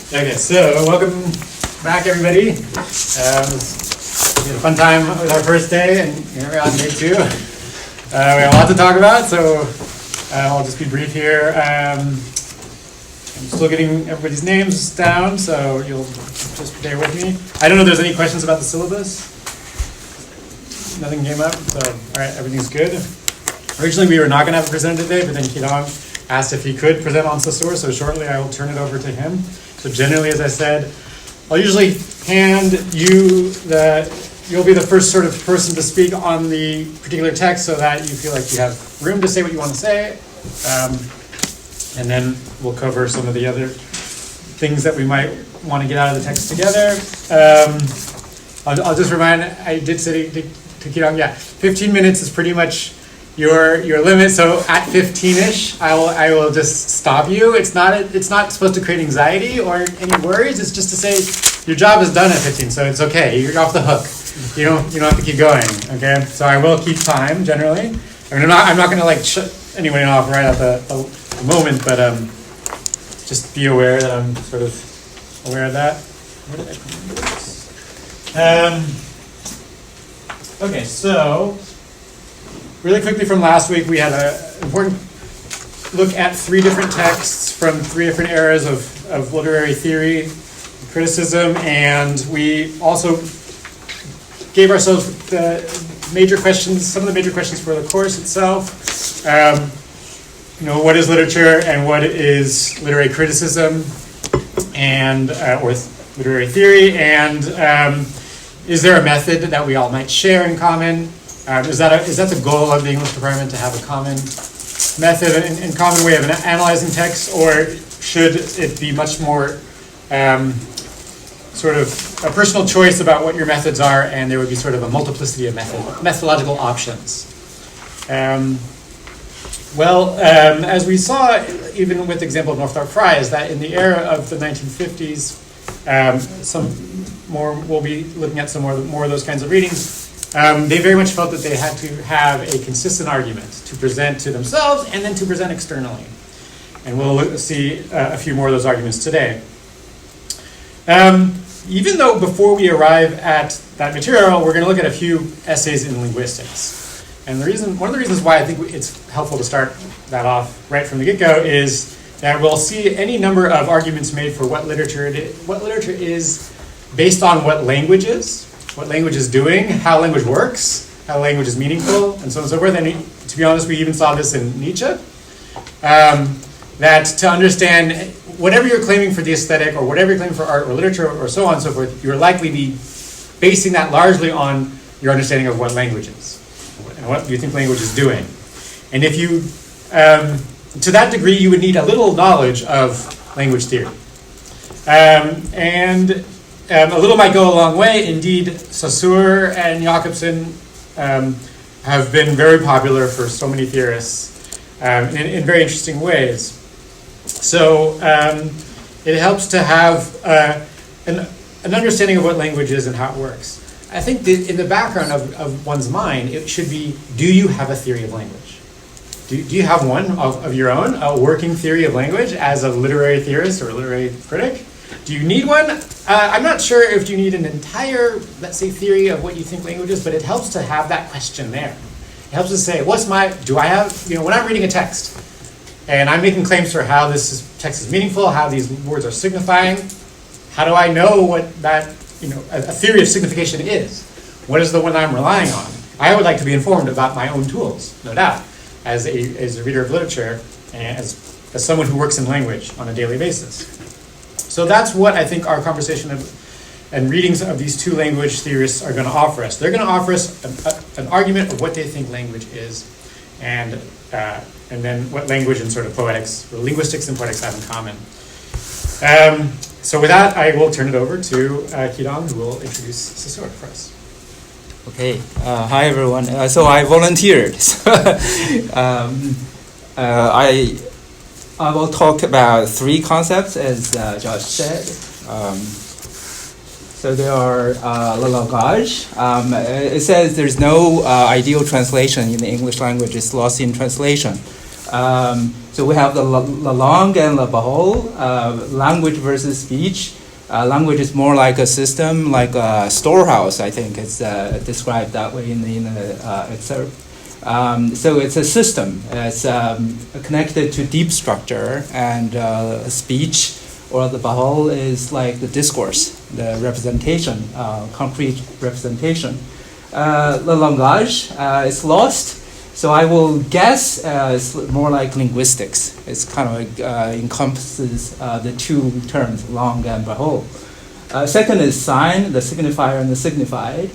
Okay, so welcome back, everybody. We had a fun time with our first day, and here we're on day 2. We have a lot to talk about, so I'll just be brief here. I'm still getting everybody's names down, so you'll just bear with me. I don't know if there's any questions about the syllabus. Nothing came up, so all right, everything's good. Originally, we were not going to have a presenter today, but then Kidong asked if he could present on Saussure, so shortly I will turn it over to him. So generally, as I said, I'll usually hand you you'll be the first sort of person to speak on the particular text so that you feel like you have room to say what you want to say. And then we'll cover some of the other things that we might want to get out of the text together. I'll just remind, I did say to Kidong, 15 minutes is pretty much your limit. So at 15-ish, I will just stop you. It's not supposed to create anxiety or any worries. It's just to say your job is done at 15, so it's okay. You're off the hook. You don't have to keep going. Okay. So I will keep time generally. I mean, I'm not going to like shut anyone off right at the moment, but just be aware that I'm sort of aware of that. Where did I put this? Okay, so really quickly from last week, we had an important look at 3 different texts from 3 different eras of literary theory, criticism, and we also gave ourselves the major questions, some of the major questions for the course itself. What is literature and what is literary criticism, and or literary theory, and is there a method that we all might share in common? Is that the goal of the English department, to have a common method and common way of analyzing text, or should it be much more sort of a personal choice about what your methods are, and there would be sort of a multiplicity of methodological options? As we saw, even with the example of Northrop Frye, is that in the era of the 1950s, we'll be looking at some more of those kinds of readings. They very much felt that they had to have a consistent argument to present to themselves and then to present externally. And we'll see a few more of those arguments today. Even though before we arrive at that material, we're going to look at a few essays in linguistics. And one of the reasons why I think it's helpful to start that off right from the get-go is that we'll see any number of arguments made for what literature is based on what language is doing, how language works, how language is meaningful, and so on and so forth. And to be honest, we even saw this in Nietzsche. That to understand whatever you're claiming for the aesthetic, or whatever you're claiming for art or literature or so on and so forth, you're likely be basing that largely on your understanding of what language is and what you think language is doing. And if you, to that degree, you would need a little knowledge of language theory. A little might go a long way. Indeed, Saussure and Jakobson have been very popular for so many theorists in very interesting ways. So it helps to have an understanding of what language is and how it works. I think that in the background of one's mind, it should be, do you have a theory of language? Do you have one of your own, a working theory of language as a literary theorist or a literary critic? Do you need one? I'm not sure if you need an entire, let's say, theory of what you think language is, but it helps to have that question there. It helps to say, when I'm reading a text, and I'm making claims for how this text is meaningful, how these words are signifying, how do I know what that, a theory of signification is? What is the one I'm relying on? I would like to be informed about my own tools, no doubt, as a reader of literature, and as someone who works in language on a daily basis. So that's what I think our conversation and readings of these 2 language theorists are going to offer us. They're going to offer us an argument of what they think language is, and then what language and sort of poetics, or linguistics and poetics have in common. So with that, I will turn it over to Kidong, who will introduce Saussure for us. Okay. Hi, everyone. So I volunteered. I will talk about 3 concepts, as Josh said. So there are le langage. It says there's no ideal translation in the English language. It's lost in translation. So we have the langue and the bahol, language versus speech. Language is more like a system, like a storehouse, I think it's described that way in the excerpt. So it's a system. It's connected to deep structure, and speech or the bahol is like the discourse, the representation, concrete representation. The langage is lost, so I will guess it's more like linguistics. It's kind of like, encompasses the two terms, langue and bahol. Second is sign, the signifier and the signified.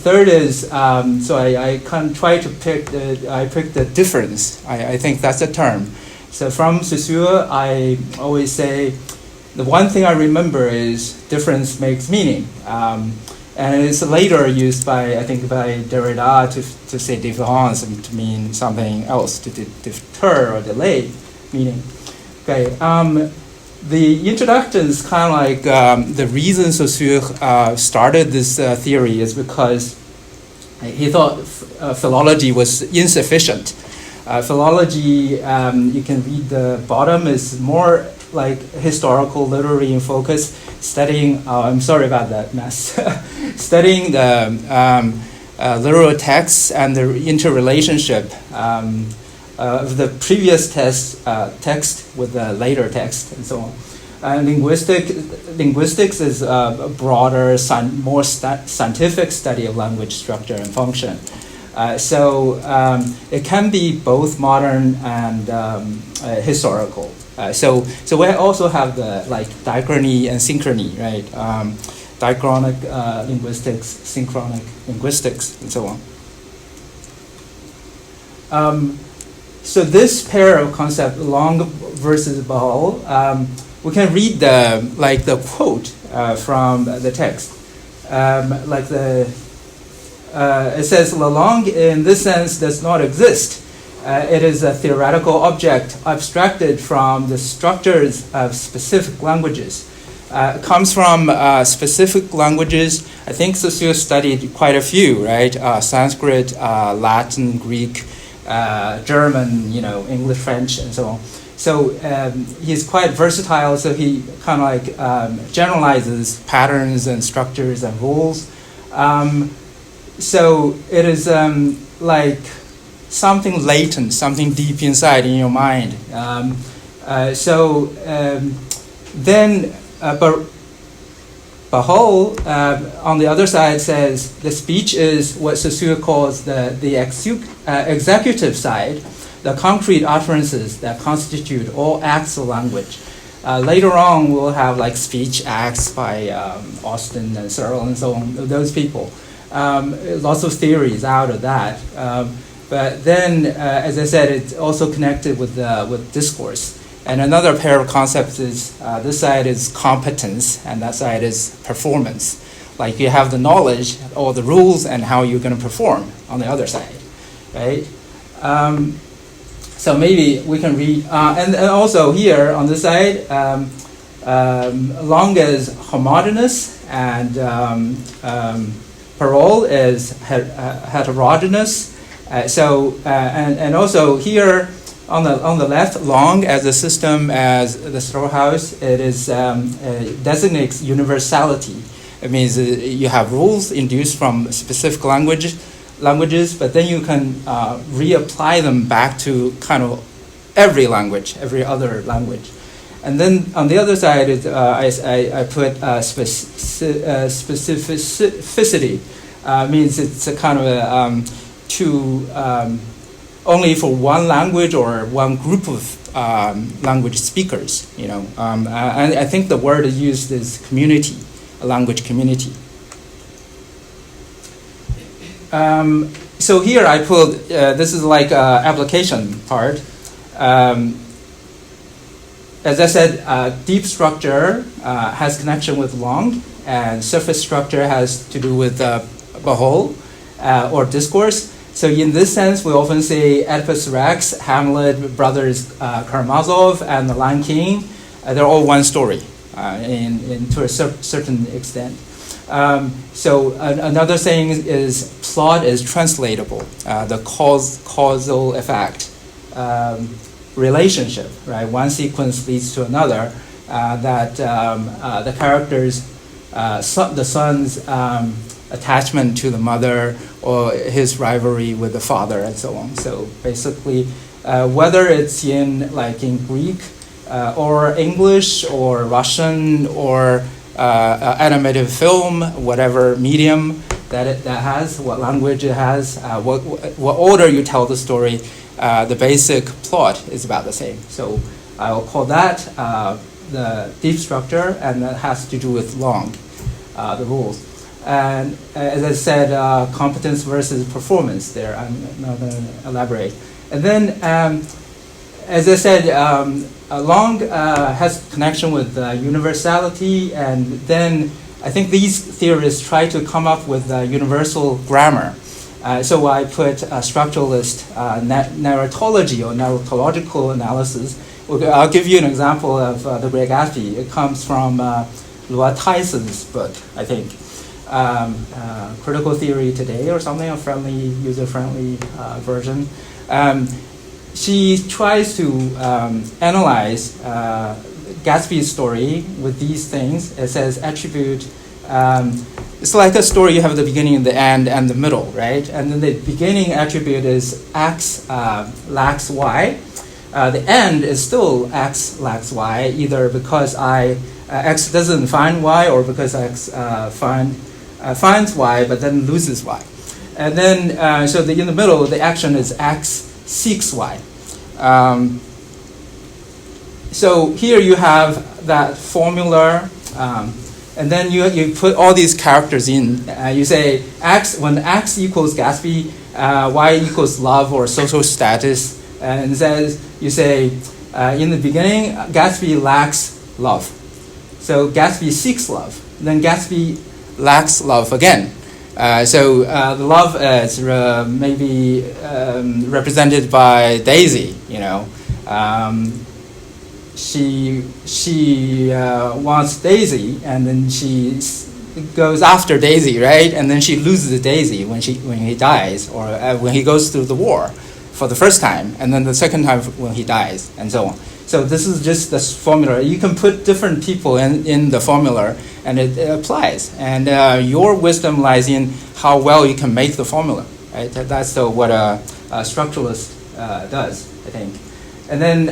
Third is, so I kind of try to pick the difference. I think that's a term. So from Saussure, I always say, the one thing I remember is difference makes meaning. And it's later used by Derrida to say différence and to mean something else, to deter or delay meaning. Okay. The introduction is kind of like the reason Saussure started this theory is because he thought philology was insufficient. Philology, you can read the bottom, is more like historical, literary in focus, studying, I'm sorry about that mess, studying the literal texts and the interrelationship of the previous text with the later text and so on. Linguistics is a broader, more scientific study of language structure and function. So it can be both modern and historical. So we also have the like diachrony and synchrony, right? Diachronic linguistics, synchronic linguistics, and so on. So this pair of concepts, langue versus bahol, we can read the quote from the text. It says, "La langue in this sense does not exist. It is a theoretical object abstracted from the structures of specific languages." It comes from specific languages. I think Saussure studied quite a few, right? Sanskrit, Latin, Greek, German, English, French, and so on. So he's quite versatile, so he kind of like generalizes patterns and structures and rules. So it is like something latent, something deep inside in your mind. Then bahol, on the other side, says the speech is what Saussure calls the executive side, the concrete utterances that constitute all acts of language. Later on, we'll have like speech acts by Austin and Searle and so on, those people. Lots of theories out of that. But then, as I said, it's also connected with discourse. And another pair of concepts is this side is competence, and that side is performance. Like you have the knowledge, all the rules, and how you're going to perform on the other side, right? So maybe we can read, and also here on this side, langue is homogeneous, and parole is heterogeneous. And also here on the left, langue as a system, as the storehouse, it is designates universality. It means you have rules induced from specific languages, but then you can reapply them back to kind of every language, every other language. And then on the other side, I put specificity. Means it's a kind of only for one language or one group of language speakers. And I think the word used is community, a language community. So here I put, this is like application part. As I said, deep structure has connection with langue, and surface structure has to do with bahol or discourse. So in this sense, we often say Oedipus Rex, Hamlet, Brothers Karamazov, and The Lion King. They're all one story to a certain extent. So another thing is plot is translatable, the causal effect. relationship, right? One sequence leads to another. That the characters, the son's attachment to the mother, or his rivalry with the father, and so on. So basically, whether it's in Greek or English or Russian or animated film, whatever medium that has, what language it has, what order you tell the story, the basic plot is about the same. So I will call that the deep structure, and that has to do with long, the rules. And as I said, competence versus performance there. I'm not going to elaborate. And then, as I said, long has connection with universality, and then I think these theorists try to come up with universal grammar. So I put structuralist narratology or narratological analysis. I'll give you an example of The Great Gatsby. It comes from Luo Tyson's book, I think. Critical Theory Today or something, a friendly, user-friendly version. She tries to analyze Gatsby's story with these things. It says attribute. It's like a story. You have the beginning and the end and the middle, right? And then the beginning attribute is X lacks Y. The end is still X lacks Y, either because X doesn't find Y, or because X finds Y but then loses Y. And then, in the middle, the action is X seeks Y. So here you have that formula, and then you put all these characters in. You say when X equals Gatsby, Y equals love or social status, and you say in the beginning, Gatsby lacks love. So Gatsby seeks love. Then Gatsby lacks love again. The love is maybe represented by Daisy. She wants Daisy, and then she goes after Daisy, right? And then she loses Daisy when he dies, or when he goes through the war for the first time, and then the second time when he dies, and so on. So this is just this formula. You can put different people in the formula, and it applies. And your wisdom lies in how well you can make the formula. Right? That's what a structuralist does, I think. And then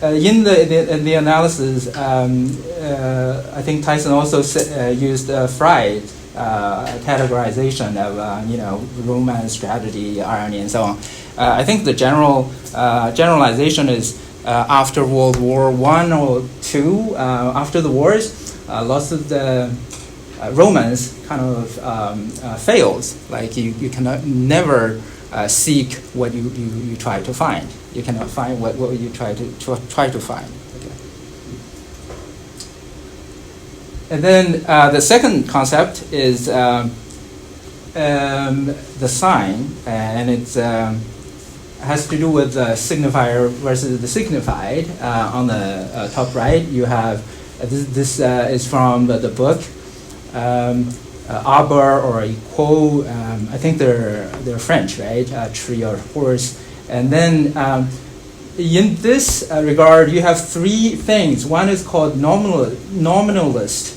in the analysis, I think Tyson also used Freud categorization of romance, tragedy, irony, and so on. I think the generalization is after World War I or II, after the wars, lots of the romance kind of fails. Like you cannot never seek what you try to find. You cannot find what you try to find. Okay. And then the second concept is the sign, and it's has to do with the signifier versus the signified. On the top right, you have this is from the book Arbor or Equo. I think they're French, right? Tree or horse. And then in this regard, you have three things. One is called nominalist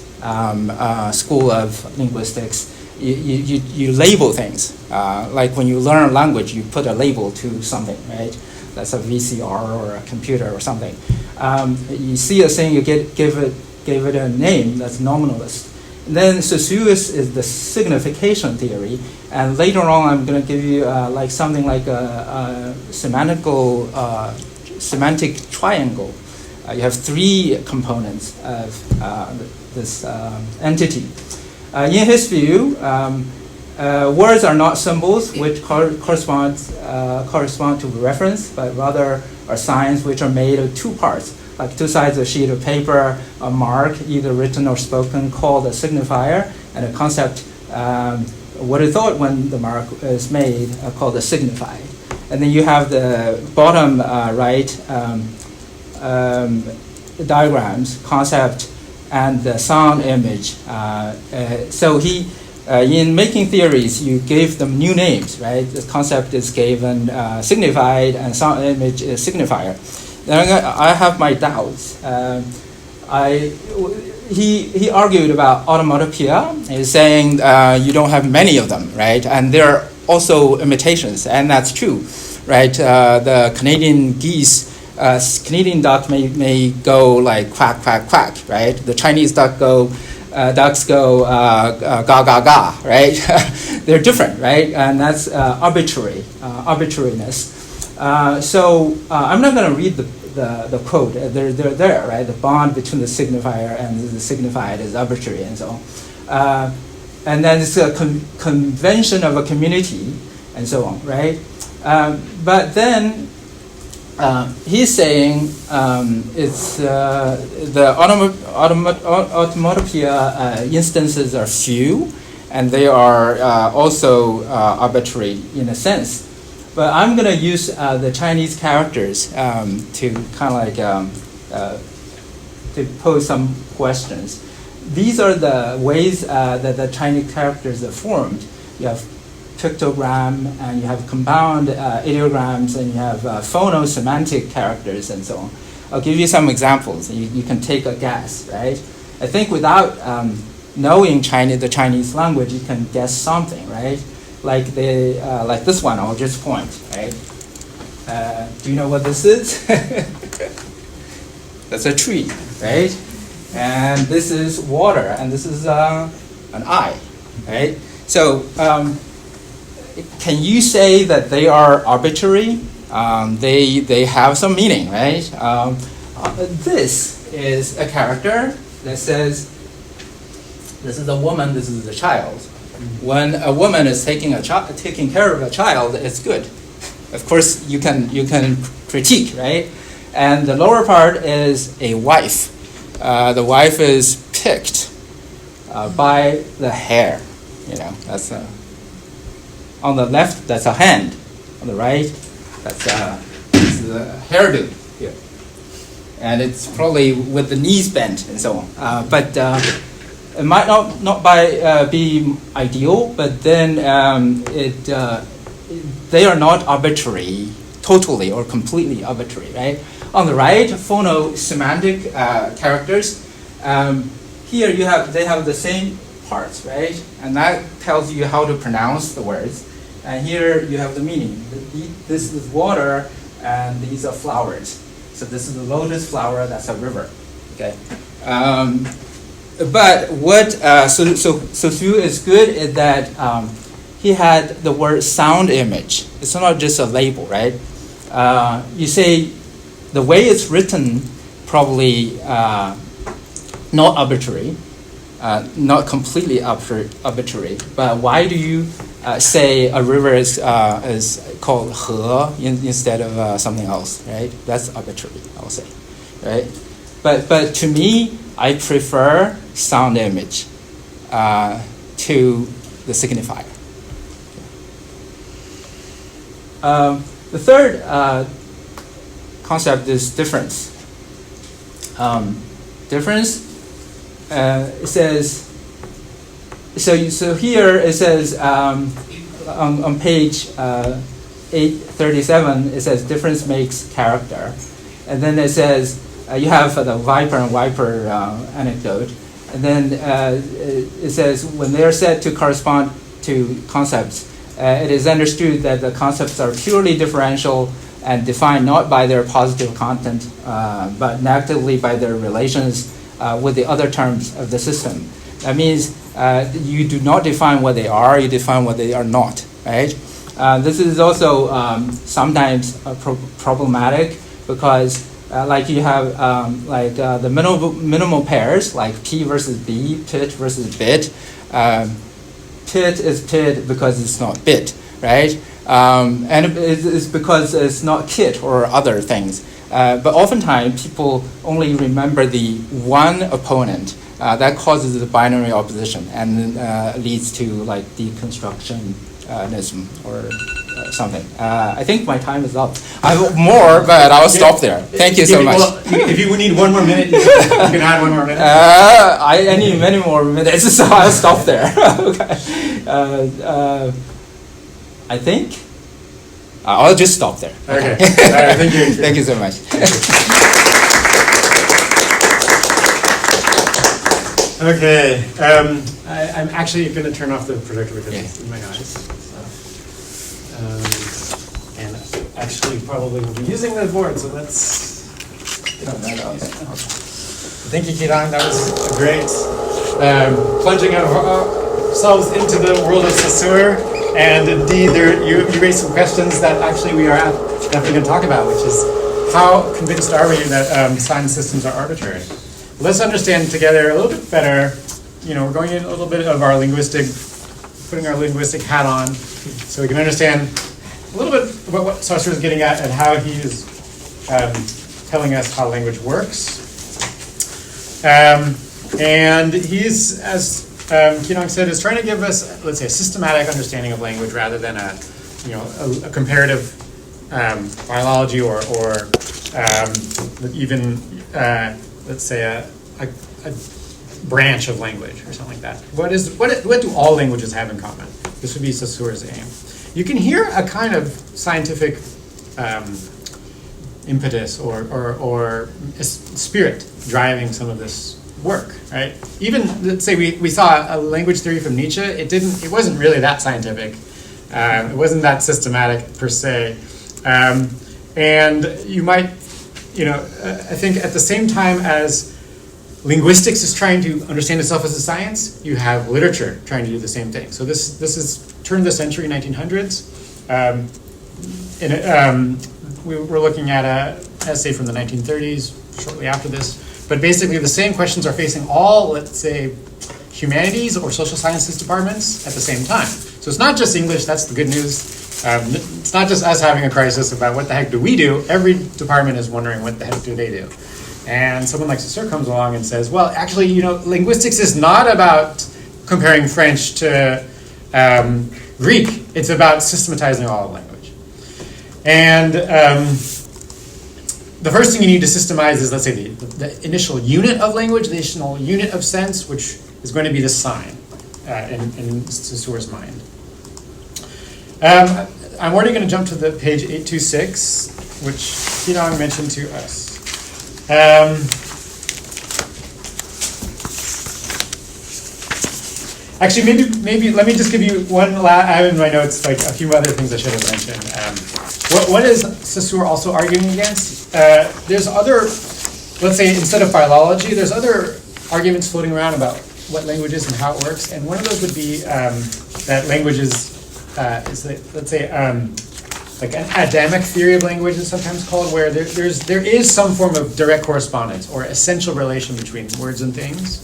school of linguistics. You label things. Like when you learn a language, you put a label to something, right? That's a VCR or a computer or something. You see a thing, you give it a name. That's nominalist. And then Saussure is the signification theory, and later on I'm going to give you something like a semantic triangle. You have three components of this entity. In his view, words are not symbols which correspond to reference, but rather are signs which are made of two parts, like two sides of a sheet of paper, a mark, either written or spoken, called a signifier, and a concept, what is thought when the mark is made, called a signified. And then you have the bottom right diagrams, concept, and the sound image. So he in making theories, you give them new names, right? The concept is given signified, and sound image is signifier. Then I have my doubts. He argued about automatopoeia. He's saying you don't have many of them, right? And there are also imitations, and that's true, right? The Canadian geese, Canadian duck may go like quack, quack, quack, right? The Chinese ducks go ga, ga, ga, right? They're different, right? And that's arbitrariness. So I'm not going to read the quote. They're there, right? The bond between the signifier and the signified is arbitrary and so on. And then it's a convention of a community and so on, right? But then he's saying it's the automatopoeia instances are few, and they are also arbitrary in a sense. But I'm going to use the Chinese characters to kind of like to pose some questions. These are the ways that the Chinese characters are formed. You have pictogram, and you have compound ideograms, and you have phono-semantic characters, and so on. I'll give you some examples. You can take a guess, right? I think without knowing the Chinese language, you can guess something, right? Like this one, I'll just point, right? Do you know what this is? That's a tree, right? And this is water, and this is an eye, right? So can you say that they are arbitrary? They have some meaning, right? This is a character that says, this is a woman, this is a child. When a woman is taking care of a child, it's good. Of course, you can critique, right? And the lower part is a wife. The wife is picked by the hair. You know, that's on the left. That's a hand. On the right, that's a hairdo here, and it's probably with the knees bent and so on. But it might not be ideal, but then they are not arbitrary, totally or completely arbitrary, right? On the right, phono-semantic characters. Here they have the same parts, right? And that tells you how to pronounce the words. And here you have the meaning. This is water, and these are flowers. So this is the lotus flower. That's a river. Okay. But what Su is good is that he had the word sound image. It's not just a label, right? You say the way it's written probably not arbitrary, not completely arbitrary. But why do you say a river is called he instead of something else, right? That's arbitrary, I would say, right? But to me, I prefer sound image to the signifier. The third concept is difference. Difference. It says. So here it says on page 837. It says difference makes character, and then it says you have the viper and viper anecdote, and then it says when they are said to correspond to concepts, it is understood that the concepts are purely differential and defined not by their positive content, but negatively by their relations with the other terms of the system. That means you do not define what they are, you define what they are not, right? This is also sometimes problematic because like you have the minimal pairs, like P versus B, pit versus bit. Pit is pit because it's not bit, right? And it's because it's not kit or other things. But oftentimes people only remember the one opponent. That causes the binary opposition and leads to like deconstructionism or something. I think my time is up. I have more, but I'll stop there. Thank you so much. Well, if you need one more minute, you can add one more minute. I need many more minutes, so I'll stop there. Okay. I think I'll just stop there. Okay. All right, thank you. Thank you so much. Okay. I'm actually going to turn off the projector because it's in my eyes. So, and actually probably will be using the board, so let's turn that off. Thank you, Kiran. That was great. Plunging ourselves into the world of Saussure. And indeed, you raised some questions that actually we are definitely going to talk about, which is how convinced are we that science systems are arbitrary? Let's understand together a little bit better. We're going in a little bit of putting our linguistic hat on, so we can understand a little bit about what Saussure is getting at and how he is telling us how language works. And he's, as Kinong said, is trying to give us, let's say, a systematic understanding of language rather than a comparative biology or even let's say a branch of language or something like that. What do all languages have in common? This would be Saussure's aim. You can hear a kind of scientific impetus or a spirit driving some of this work, right? Even, let's say we saw a language theory from Nietzsche. It wasn't really that scientific. It wasn't that systematic per se. And you might, I think at the same time as linguistics is trying to understand itself as a science, you have literature trying to do the same thing. So this is turn of the century, 1900s. We were looking at an essay from the 1930s, shortly after this. But basically the same questions are facing all, let's say, humanities or social sciences departments at the same time. So it's not just English, that's the good news. It's not just us having a crisis about what the heck do we do. Every department is wondering what the heck do they do. And someone like Saussure comes along and says, well, actually, linguistics is not about comparing French to Greek. It's about systematizing all of language. And the first thing you need to systemize is, let's say, the initial unit of language, the initial unit of sense, which is going to be the sign in Saussure's mind. I'm already going to jump to the page 826, which Kinong mentioned to us. Actually, maybe let me just give you one. I have in my notes like a few other things I should have mentioned. What is Saussure also arguing against? There's other, let's say, instead of philology, there's other arguments floating around about what language is and how it works. And one of those would be that language is let's say, like an Adamic theory of language is sometimes called, where there is some form of direct correspondence or essential relation between words and things.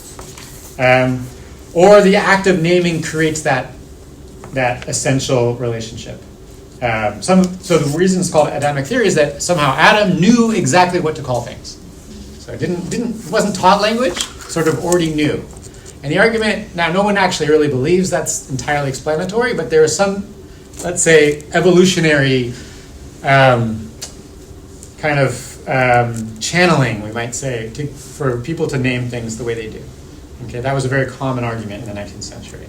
Or the act of naming creates that essential relationship. So the reason it's called Adamic theory is that somehow Adam knew exactly what to call things. So it wasn't taught language, sort of already knew. And the argument, now no one actually really believes that's entirely explanatory, but there is some, let's say, evolutionary kind of channeling, we might say, for people to name things the way they do. Okay, that was a very common argument in the 19th century.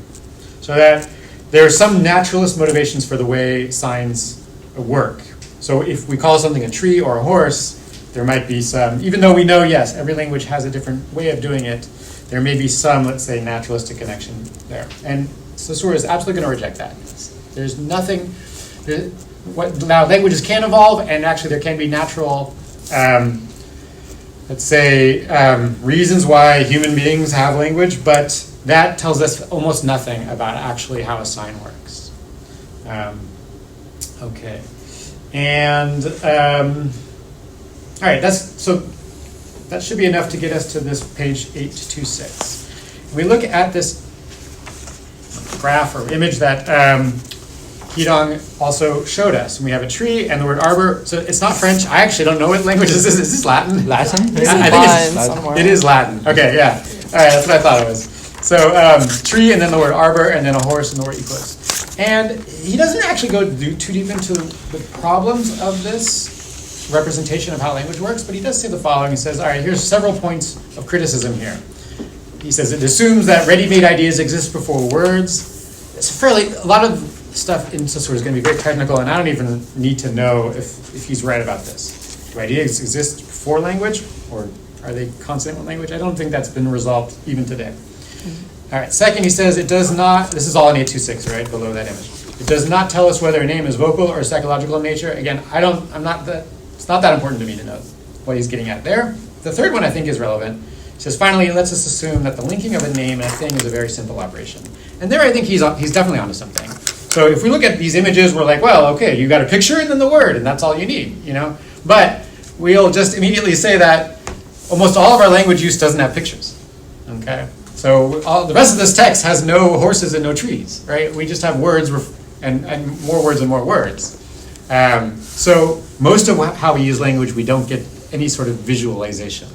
So that there are some naturalist motivations for the way signs work. So if we call something a tree or a horse, there might be some, even though we know, yes, every language has a different way of doing it, there may be some, let's say, naturalistic connection there. And Saussure is absolutely going to reject that. There's nothing, now languages can evolve, and actually there can be natural, let's say, reasons why human beings have language, but that tells us almost nothing about actually how a sign works. Okay. And, all right, that should be enough to get us to this page 826. We look at this graph or image that Hidong also showed us. And we have a tree and the word arbor. So it's not French. I actually don't know what language this is. Is this Latin? Latin? I think it's Latin. It is Latin. Okay, yeah. All right, that's what I thought it was. So tree and then the word arbor and then a horse and the word equus. And he doesn't actually go too deep into the problems of this representation of how language works, but he does say the following. He says, all right, here's several points of criticism here. He says it assumes that ready-made ideas exist before words. It's a lot of stuff in Saussure is going to be very technical, and I don't even need to know if he's right about this. Do ideas exist before language, or are they consonant with language? I don't think that's been resolved even today. All right, second, he says it does not, this is all in 826, right, below that image. It does not tell us whether a name is vocal or psychological in nature. Again, it's not that important to me to know what he's getting at there. The third one I think is relevant. He says, finally, it lets us assume that the linking of a name and a thing is a very simple operation. And there I think he's definitely onto something. So if we look at these images, we're like, well, okay, you got a picture and then the word, and that's all you need, you know? But we'll just immediately say that almost all of our language use doesn't have pictures, okay? So the rest of this text has no horses and no trees, right? We just have words and more words and more words. So most of how we use language, we don't get any sort of visualization.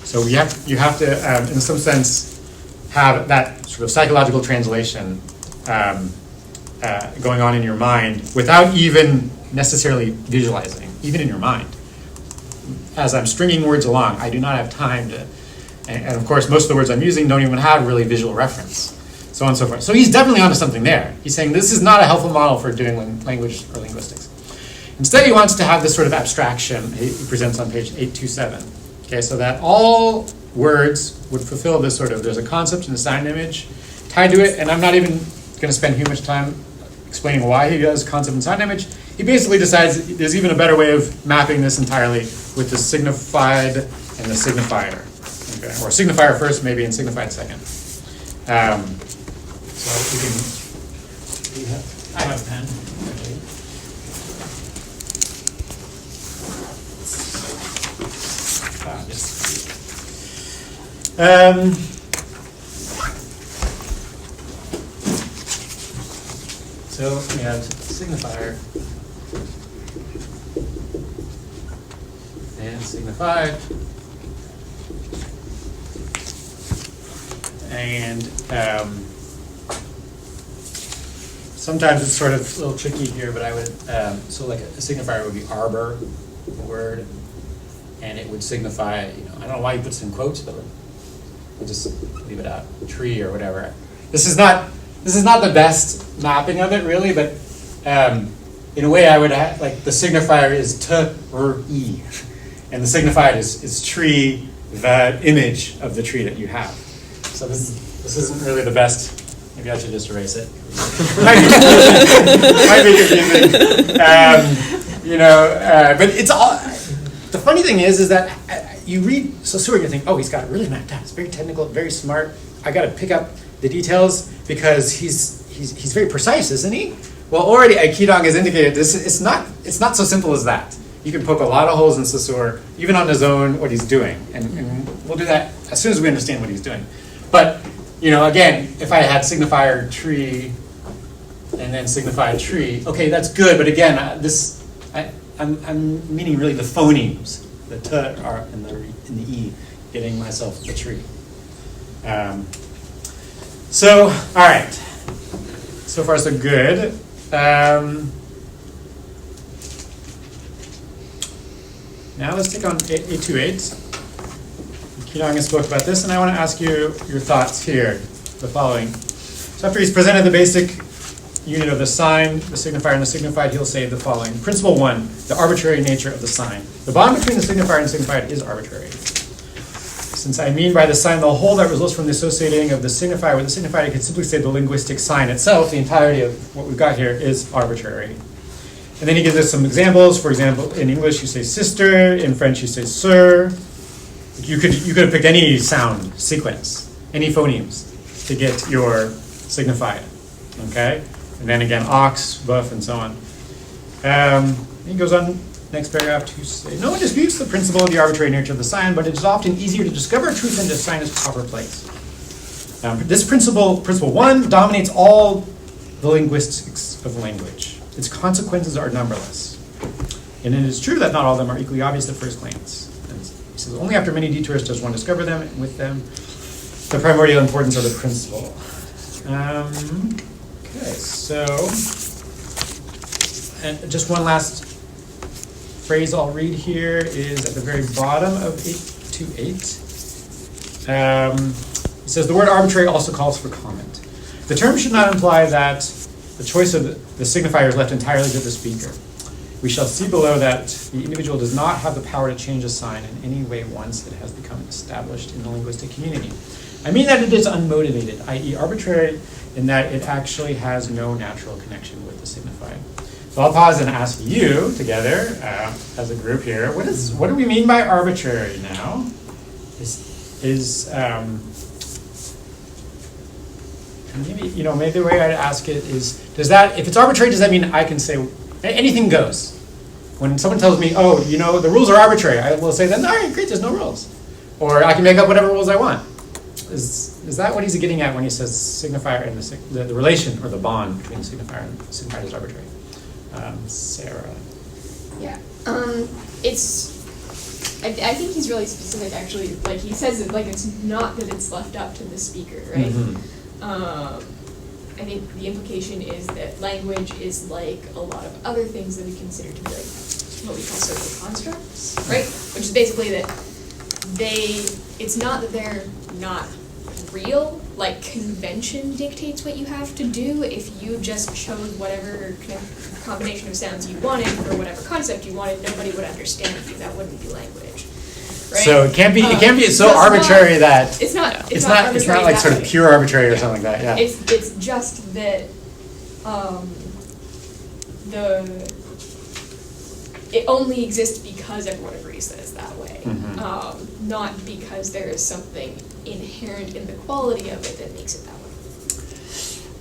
So you have to, in some sense, have that sort of psychological translation going on in your mind without even necessarily visualizing, even in your mind. As I'm stringing words along, I do not have time to. And of course, most of the words I'm using don't even have really visual reference, so on and so forth. So he's definitely onto something there. He's saying this is not a helpful model for doing language or linguistics. Instead, he wants to have this sort of abstraction he presents on page 827. Okay, so that all words would fulfill this sort of, there's a concept and a sign image tied to it, and I'm not even going to spend too much time explaining why he does concept and sign image. He basically decides there's even a better way of mapping this entirely with the signified and the signifier. Okay. Or signifier first, maybe, and signified second. So we can. I have a pen. So we have signifier and signified. And sometimes it's sort of a little tricky here, but I would, so like a signifier would be arbor, word, and it would signify, I don't know why he puts it in quotes, but we'll just leave it out, tree or whatever. This is not the best mapping of it really, but in a way I would have, like the signifier is t-r-e, and the signified is tree, the image of the tree that you have. So this isn't really the best. Maybe I should just erase it. Might be confusing. But it's all. The funny thing is that you read Saussure and you think, oh, he's got it really mapped out. It's very technical, very smart. I got to pick up the details because he's very precise, isn't he? Well, already Aikidong has indicated this. It's not so simple as that. You can poke a lot of holes in Saussure, even on his own, what he's doing, and we'll do that as soon as we understand what he's doing. But, again, if I had signifier tree and then signified tree, okay, that's good. But again, I'm meaning really the phonemes, the t, r, and the e, getting myself the tree. So, all right. So far, so good. Now let's take on 828. Keating spoke about this, and I want to ask you your thoughts here, the following. So after he's presented the basic unit of the sign, the signifier, and the signified, he'll say the following. Principle 1, the arbitrary nature of the sign. The bond between the signifier and signified is arbitrary. Since I mean by the sign the whole that results from the associating of the signifier with the signified, I could simply say the linguistic sign itself, the entirety of what we've got here, is arbitrary. And then he gives us some examples. For example, in English you say sister, in French you say sir. You could have picked any sound sequence, any phonemes to get your signified, okay? And then again, ox, buff, and so on. He goes on, next paragraph, to say, no one disputes the principle of the arbitrary nature of the sign, but it is often easier to discover truth than to assign its proper place. This principle 1, dominates all the linguistics of language. Its consequences are numberless. And it is true that not all of them are equally obvious at first glance. He says, only after many detours does one discover them, and with them, the primordial importance of the principle. Okay, so, and just one last phrase I'll read here is at the very bottom of 828. It says, the word arbitrary also calls for comment. The term should not imply that the choice of the signifier is left entirely to the speaker. We shall see below that the individual does not have the power to change a sign in any way once it has become established in the linguistic community. I mean that it is unmotivated, i.e. arbitrary, in that it actually has no natural connection with the signifier. So I'll pause and ask you together, as a group here, what do we mean by arbitrary now? Maybe the way I'd ask it is, if it's arbitrary, does that mean I can say anything goes? When someone tells me, oh, the rules are arbitrary, I will say then, all right, great, there's no rules. Or I can make up whatever rules I want. Is that what he's getting at when he says signifier and the relation or the bond between signifier and signifier is arbitrary? Sarah. Yeah. I think he's really specific, actually. Like, he says it like it's not that it's left up to the speaker, right? I think the implication is that language is like a lot of other things that we consider to be like what we call social constructs, right? Which is basically that it's not that they're not real, like convention dictates what you have to do. If you just chose whatever combination of sounds you wanted for whatever concept you wanted, nobody would understand you. That wouldn't be language. Right? So it can't be so arbitrary that it's not like sort of pure arbitrary or something like that. Yeah. It's just that it only exists because everyone agrees that it's that way, not because there is something inherent in the quality of it that makes it that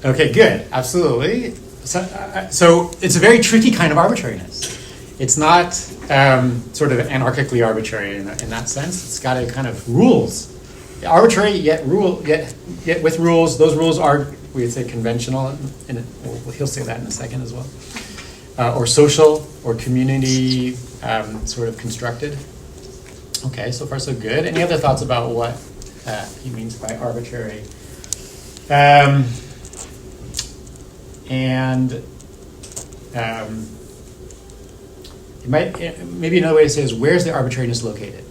way. Okay, good, absolutely. So it's a very tricky kind of arbitrariness. It's not sort of anarchically arbitrary in that sense. It's got a kind of rules, arbitrary yet with rules. Those rules are, we would say, conventional, and he'll say that in a second as well, or social or community sort of constructed. Okay, so far so good. Any other thoughts about what he means by arbitrary? Maybe another way to say is, where's the arbitrariness located?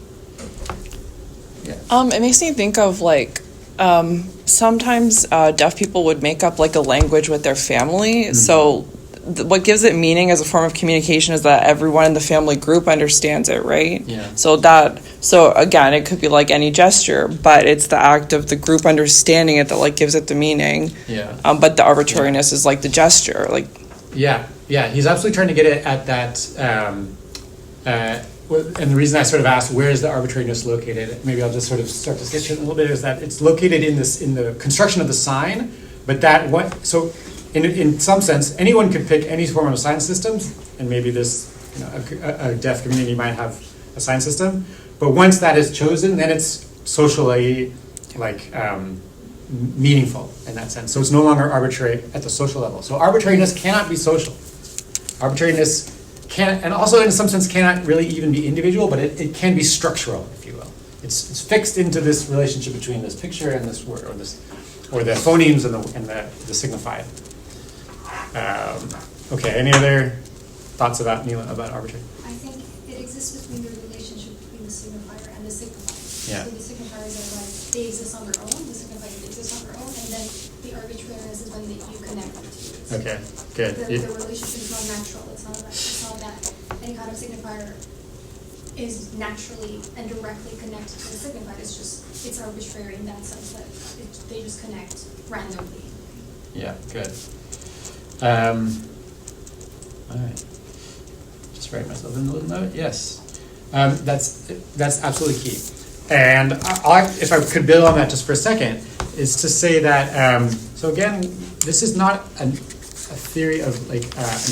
Yeah. It makes me think of sometimes deaf people would make up like a language with their family. So what gives it meaning as a form of communication is that everyone in the family group understands it, right? Yeah. So again, it could be like any gesture, but it's the act of the group understanding it that like gives it the meaning. Yeah. But the arbitrariness is like the gesture, like. Yeah. He's absolutely trying to get it at that. And the reason I sort of asked where is the arbitrariness located, maybe I'll just sort of start to sketch it a little bit, is that it's located in the construction of the sign, but so in some sense anyone could pick any form of sign systems, and maybe this a deaf community might have a sign system, but once that is chosen, then it's socially meaningful in that sense. So it's no longer arbitrary at the social level. So arbitrariness cannot be social. Arbitrariness can, and also in some sense cannot really even be individual, but it can be structural, if you will. It's fixed into this relationship between this picture and this word, or the phonemes and the signifier. Okay, any other thoughts about arbitrary? I think it exists between the relationship between the signifier and the signifier. Yeah. So the signifiers are like, they exist on their own, the signifiers exist on their own, and then the arbitrariness is when you connect them to it. Okay, good. The relationship is not natural. It's not that any kind of signifier is naturally and directly connected to the signifier. It's arbitrary in that sense that they just connect randomly. Yeah, good. All right. Just write myself in a little note. Yes, that's absolutely key. And if I could build on that just for a second, is to say that. So again, this is not a theory of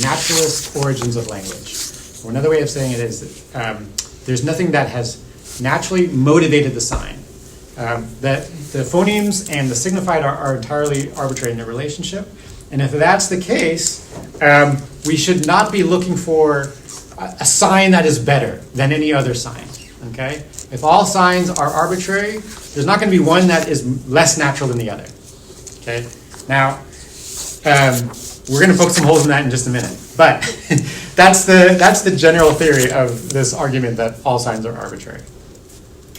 naturalist origins of language. Or another way of saying it is that there's nothing that has naturally motivated the sign. That the phonemes and the signified are entirely arbitrary in their relationship. And if that's the case, we should not be looking for a sign that is better than any other sign. Okay? If all signs are arbitrary, there's not going to be one that is less natural than the other. Okay? Now, we're going to poke some holes in that in just a minute. But that's the general theory of this argument that all signs are arbitrary,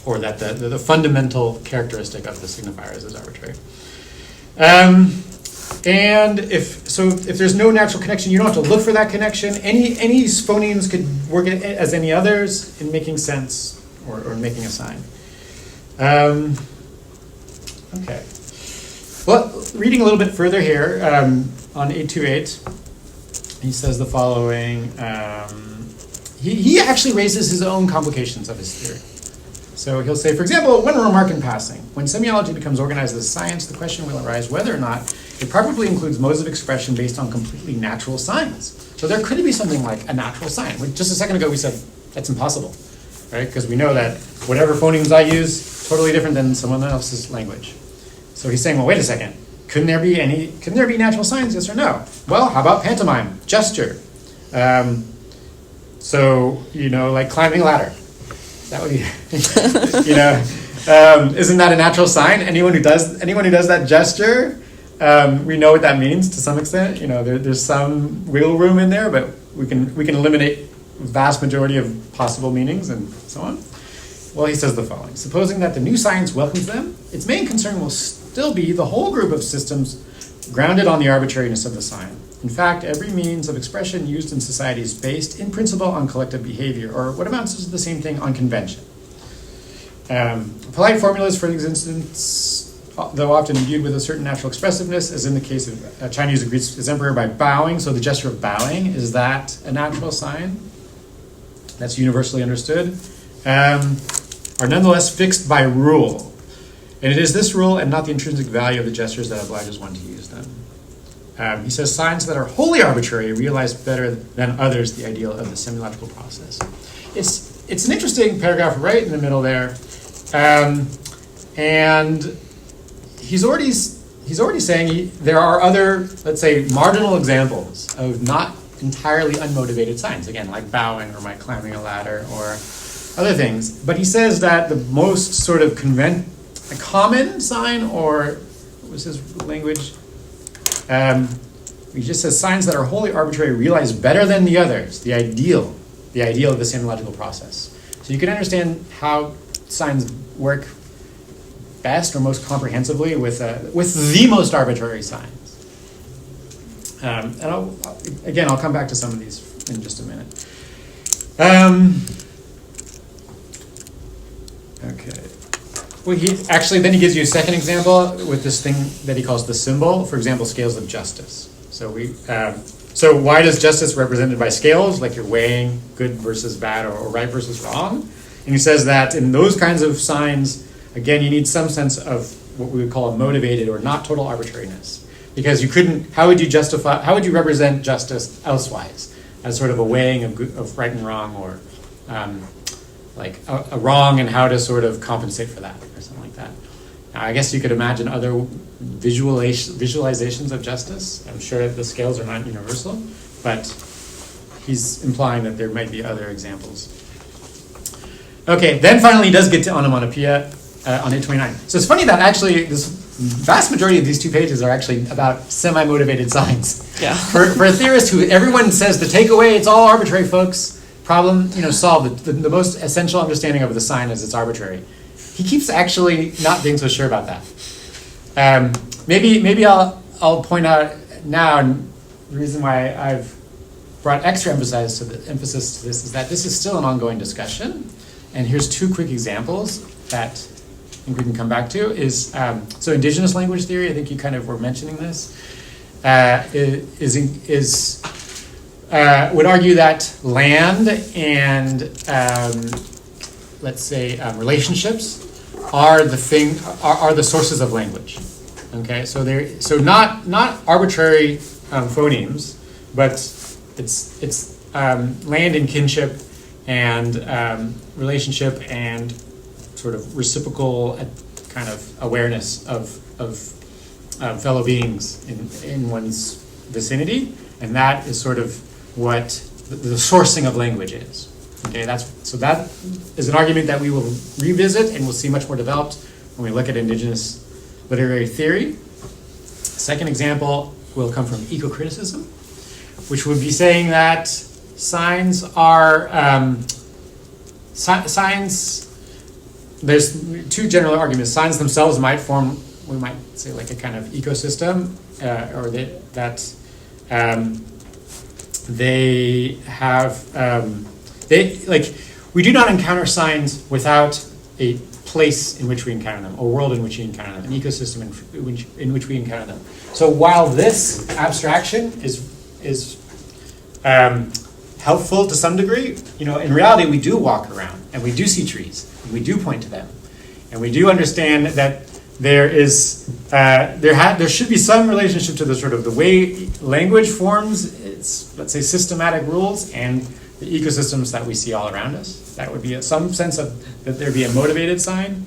or that the fundamental characteristic of the signifiers is arbitrary. And if there's no natural connection, you don't have to look for that connection. Any phonemes could work as any others in making sense or making a sign. Okay. Well, reading a little bit further here on 828, he says the following. He actually raises his own complications of his theory. So he'll say, for example, one remark in passing. When semiology becomes organized as science, the question will arise whether or not it probably includes modes of expression based on completely natural signs. So there could be something like a natural sign. Just a second ago we said that's impossible, right? Because we know that whatever phonemes I use, totally different than someone else's language. So he's saying, well, wait a second. Couldn't there be natural signs, yes or no? Well, how about pantomime, gesture? So, like climbing a ladder. That would be, isn't that a natural sign? Anyone who does that gesture, we know what that means to some extent. There's some wiggle room in there, but we can eliminate vast majority of possible meanings and so on. Well, he says the following. Supposing that the new science welcomes them, its main concern will still be the whole group of systems grounded on the arbitrariness of the sign. In fact, every means of expression used in society is based, in principle, on collective behavior, or what amounts to the same thing, on convention. Polite formulas, for instance, though often imbued with a certain natural expressiveness, as in the case of Chinese who greets his emperor by bowing, so the gesture of bowing, is that a natural sign? That's universally understood. Are nonetheless fixed by rule. And it is this rule and not the intrinsic value of the gestures that obliges one to use them. He says signs that are wholly arbitrary realize better than others the ideal of the semiological process. It's an interesting paragraph right in the middle there, and he's already saying there are other, let's say, marginal examples of not entirely unmotivated signs, again, like bowing or like climbing a ladder or other things. But he says that the most sort of a common sign, or what was his language? He just says signs that are wholly arbitrary realize better than the others the ideal of the semiological process. So you can understand how signs work best or most comprehensively with the most arbitrary signs. And I'll come back to some of these in just a minute. Okay. Well, then he gives you a second example with this thing that he calls the symbol. For example, scales of justice. So why does justice represented by scales, like you're weighing good versus bad or right versus wrong? And he says that in those kinds of signs, again, you need some sense of what we would call a motivated or not total arbitrariness, because how would you represent justice elsewise as sort of a weighing of right and wrong, or like a wrong and how to sort of compensate for that or something like that. Now, I guess you could imagine other visualizations of justice. I'm sure the scales are not universal, but he's implying that there might be other examples. Okay, then finally he does get to onomatopoeia on 829. So it's funny that actually this vast majority of these 2 pages are actually about semi-motivated signs. Yeah. For a theorist who everyone says the takeaway, it's all arbitrary, folks. Problem, solved. The most essential understanding of the sign is it's arbitrary. He keeps actually not being so sure about that. Maybe I'll point out now, and the reason why I've brought extra emphasis to this is that this is still an ongoing discussion. And here's 2 quick examples that I think we can come back to. So indigenous language theory, I think you kind of were mentioning this, would argue that land and let's say relationships are the sources of language. Okay, so not arbitrary phonemes, but it's land and kinship and relationship and sort of reciprocal kind of awareness of fellow beings in one's vicinity, and that is sort of what the sourcing of language is. Okay, that is an argument that we will revisit and we'll see much more developed when we look at indigenous literary theory. Second example will come from eco-criticism, which would be saying that signs are signs. There's two general arguments. Signs themselves might form, we might say, like a kind of ecosystem, or that they have we do not encounter signs without a place in which we encounter them, a world in which we encounter them, an ecosystem in which we encounter them. So while this abstraction is helpful to some degree, in reality we do walk around and we do see trees and we do point to them, and we do understand that there should be some relationship to the sort of the way language forms its, let's say, systematic rules and the ecosystems that we see all around us. That would be some sense of that there be a motivated sign.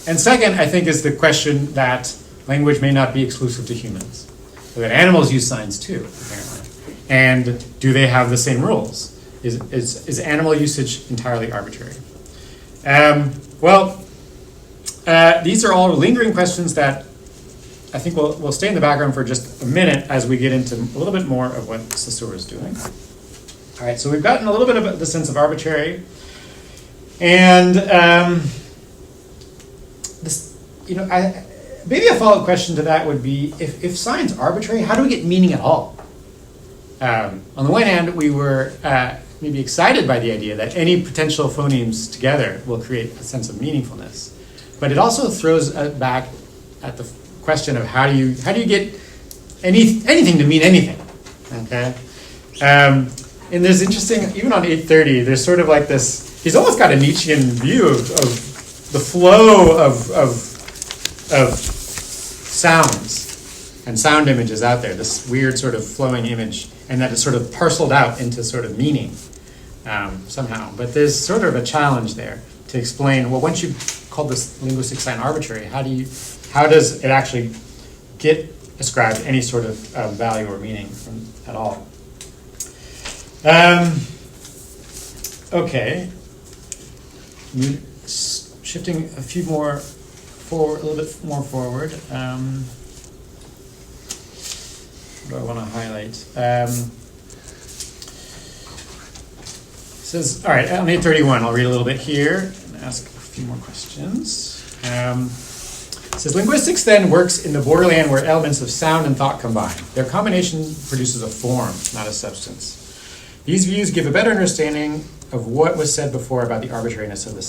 And second, I think, is the question that language may not be exclusive to humans. So that animals use signs too, apparently. And do they have the same rules? Is animal usage entirely arbitrary? These are all lingering questions that I think we'll stay in the background for just a minute as we get into a little bit more of what Saussure is doing. All right, so we've gotten a little bit of the sense of arbitrary, and maybe a follow-up question to that would be: if signs are arbitrary, how do we get meaning at all? On the one hand, we were maybe excited by the idea that any potential phonemes together will create a sense of meaningfulness, but it also throws back at the question of how do you get anything to mean anything? Okay. And there's interesting, even on 830, there's sort of like this, he's almost got a Nietzschean view of the flow of sounds and sound images out there, this weird sort of flowing image, and that is sort of parceled out into sort of meaning somehow. But there's sort of a challenge there to explain, well, once you've called this linguistic sign arbitrary, how does it actually get ascribed any sort of value or meaning at all? Okay. Shifting a few more forward, a little bit more forward. What do I want to highlight? Says, all right, on 831, I'll read a little bit here and ask a few more questions. It says, linguistics then works in the borderland where elements of sound and thought combine. Their combination produces a form, not a substance. These views give a better understanding of what was said before about the arbitrariness of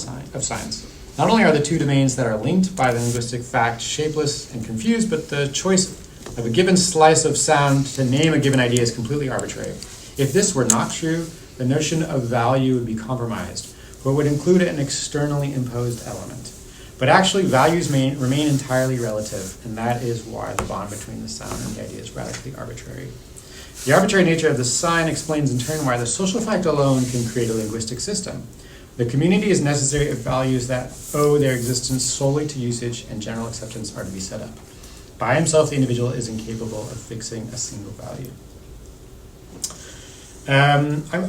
signs. Not only are the two domains that are linked by the linguistic fact shapeless and confused, but the choice of a given slice of sound to name a given idea is completely arbitrary. If this were not true, the notion of value would be compromised, for it would include an externally imposed element. But actually, values remain entirely relative, and that is why the bond between the sound and the idea is radically arbitrary. The arbitrary nature of the sign explains in turn why the social fact alone can create a linguistic system. The community is necessary if values that owe their existence solely to usage and general acceptance are to be set up. By himself, the individual is incapable of fixing a single value.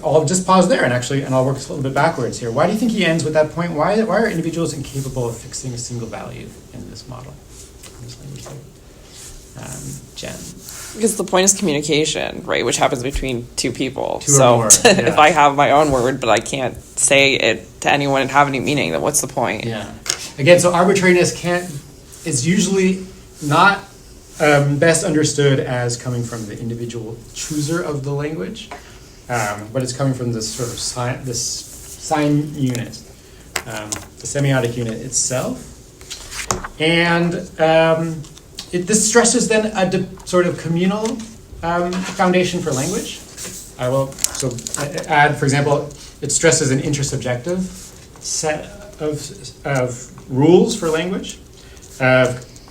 I'll just pause there and I'll work a little bit backwards here. Why do you think he ends with that point? Why are individuals incapable of fixing a single value in this model? Jen. Because the point is communication, right, which happens between two people. Two or more, yeah. If I have my own word, but I can't say it to anyone and have any meaning, then what's the point? Yeah. Again, so arbitrariness is usually not best understood as coming from the individual chooser of the language, but it's coming from this sort of sign unit, the semiotic unit itself. And this stresses then a sort of communal foundation for language. I will add, for example, it stresses an intersubjective set of rules for language,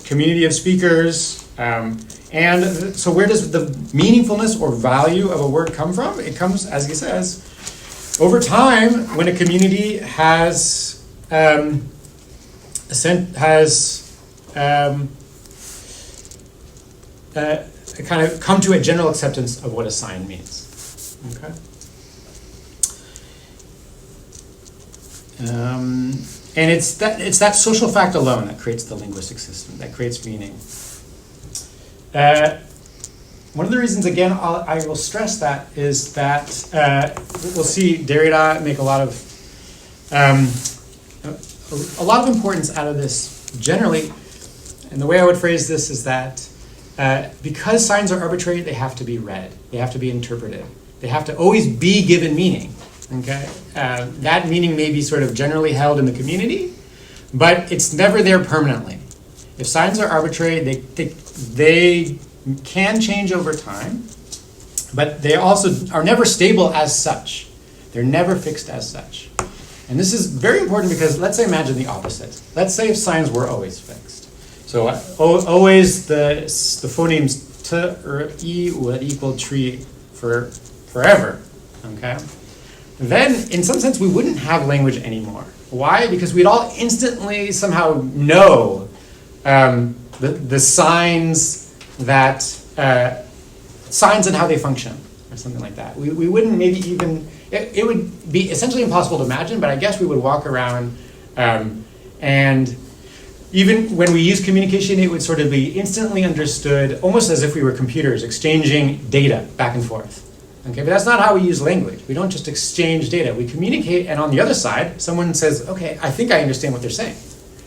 community of speakers, and so where does the meaningfulness or value of a word come from? It comes, as he says, over time when a community has kind of come to a general acceptance of what a sign means. Okay. And it's that social fact alone that creates the linguistic system, that creates meaning. one of the reasons, again, I will stress that is that we'll see Derrida make a lot of importance out of this generally. And the way I would phrase this is that because signs are arbitrary, they have to be read. They have to be interpreted. They have to always be given meaning. Okay, that meaning may be sort of generally held in the community, but it's never there permanently. If signs are arbitrary, they can change over time, but they also are never stable as such. They're never fixed as such. And this is very important because let's say imagine the opposite. Let's say if signs were always fixed. So always the phonemes t or e would equal tree for forever. Okay? Then in some sense we wouldn't have language anymore. Why? Because we'd all instantly somehow know the signs that signs and how they function, or something like that. We wouldn't maybe even, it would be essentially impossible to imagine, but I guess we would walk around and even when we use communication, it would sort of be instantly understood, almost as if we were computers exchanging data back and forth. Okay, but that's not how we use language. We don't just exchange data. We communicate, and on the other side, someone says, okay, I think I understand what they're saying.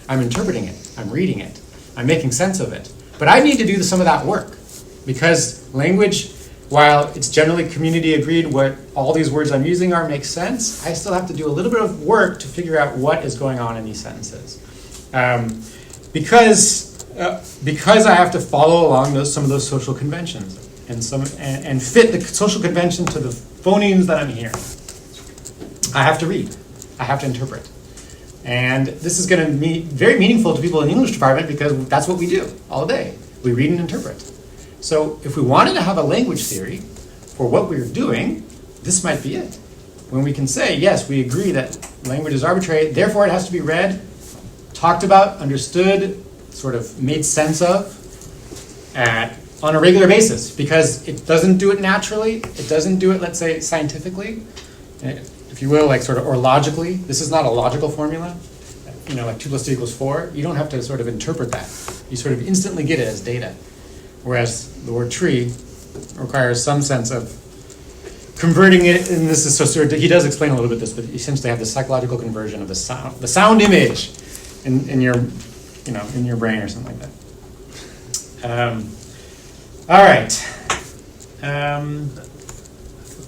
I'm interpreting it. I'm reading it. I'm making sense of it. But I need to do some of that work because language, while it's generally community agreed what all these words I'm using are make sense, I still have to do a little bit of work to figure out what is going on in these sentences. Because I have to follow along some of those social conventions and fit the social convention to the phonemes that I'm hearing. I have to read. I have to interpret. And this is going to be very meaningful to people in the English department because that's what we do all day. We read and interpret. So if we wanted to have a language theory for what we're doing, this might be it. When we can say, yes, we agree that language is arbitrary, therefore it has to be read, talked about, understood, sort of made sense of on a regular basis because it doesn't do it naturally. It doesn't do it, let's say, scientifically, if you will, like sort of, or logically. This is not a logical formula, like 2 + 2 = 4. You don't have to sort of interpret that. You sort of instantly get it as data. Whereas the word tree requires some sense of converting it, and this is so sort of, he does explain a little bit this, but essentially have the psychological conversion of the sound image in your brain or something like that. All right.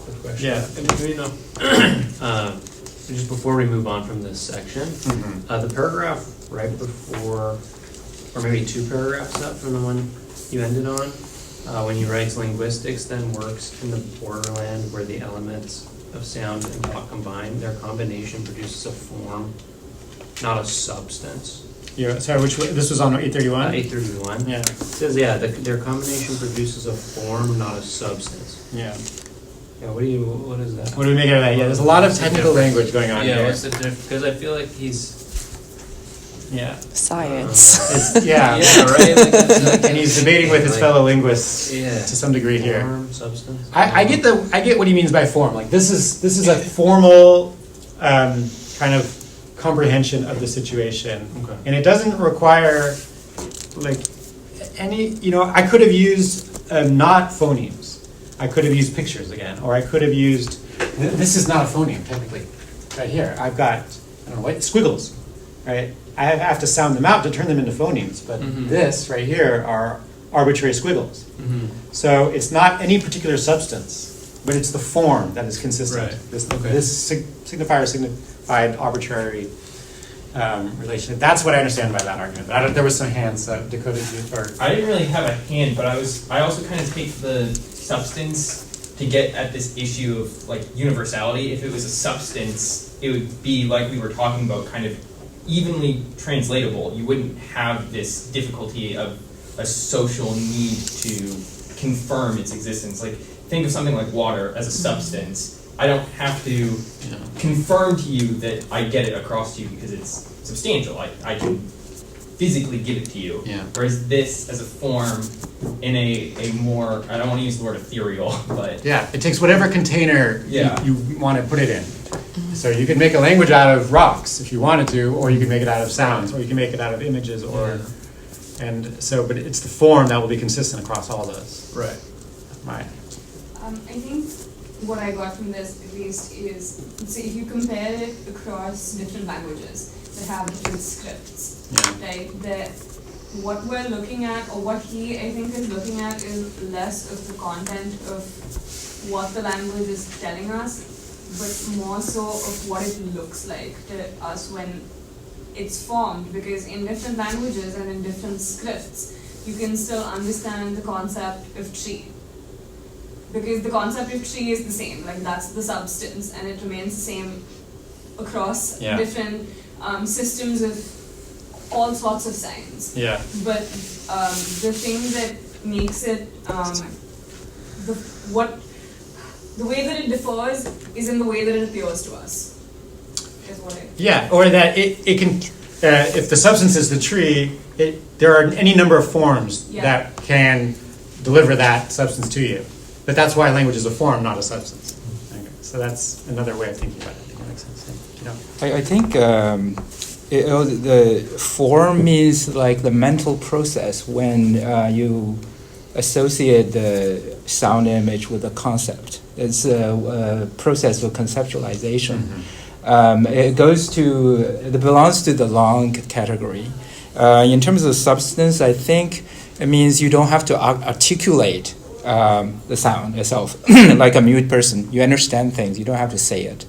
Quick question. Yeah. Just before we move on from this section, the paragraph right before, or maybe 2 paragraphs up from the one you ended on, when he writes linguistics then works in the borderland where the elements of sound and thought combine, their combination produces a form, not a substance. Yeah, sorry, which this was on 831? 831. Yeah. It says, yeah, their combination produces a form, not a substance. Yeah. Yeah, what is that? What do we make out of that? Yeah, there's a lot of technical language going on Yeah, here. what's the difference? Because I feel like he's... Yeah. Science. Yeah. Yeah, right? Like, it's And he's debating with his fellow linguists Yeah. to some degree here. Form, substance. I get what he means by form. Like this is a formal kind of comprehension of the situation, Okay. and it doesn't require like any. I could have used not phonemes. I could have used pictures again, or I could have used. This is not a phoneme technically. Right here, I've got squiggles, right? I have to sound them out to turn them into phonemes, but this right here are arbitrary squiggles. So it's not any particular substance, but it's the form that is consistent. Right. This signifier signified arbitrary relation. That's what I understand by that argument. But there was some hands Dakota. I didn't really have a hand, but I also kind of take the substance to get at this issue of like universality. If it was a substance, it would be like we were talking about, kind of evenly translatable. You wouldn't have this difficulty of a social need to confirm its existence. Like, think of something like water as a substance. I don't have to confirm to you that I get it across to you because it's substantial. I can physically give it to you. Yeah. Whereas this as a form in a more, I don't want to use the word ethereal, but Yeah, it takes whatever container Yeah. you want to put it in. So you can make a language out of rocks if you wanted to, or you can make it out of sounds, or you can make it out of images, but it's the form that will be consistent across all those. Right. Maya. I think what I got from this at least is, so if you compare it across different languages that have different scripts, Yeah. right, that what we're looking at, or what he, I think, is looking at is less of the content of what the language is telling us, but more so of what it looks like to us when it's formed, because in different languages and in different scripts, you can still understand the concept of tree. Because the concept of tree is the same, like that's the substance, and it remains the same across Yeah. different systems of all sorts of signs. Yeah. But the thing that makes it the way that it differs is in the way that it appears to us. Is what I. Yeah, or that it can, if the substance is the tree, there are any number of forms Yeah. that can deliver that substance to you. But that's why language is a form, not a substance. Okay. So that's another way of thinking about it. I think that makes sense. Yeah. I think the form means like the mental process when you associate the sound image with a concept. It's a process of conceptualization. It belongs to the long category. In terms of substance, I think it means you don't have to articulate the sound itself, like a mute person. You understand things. You don't have to say it.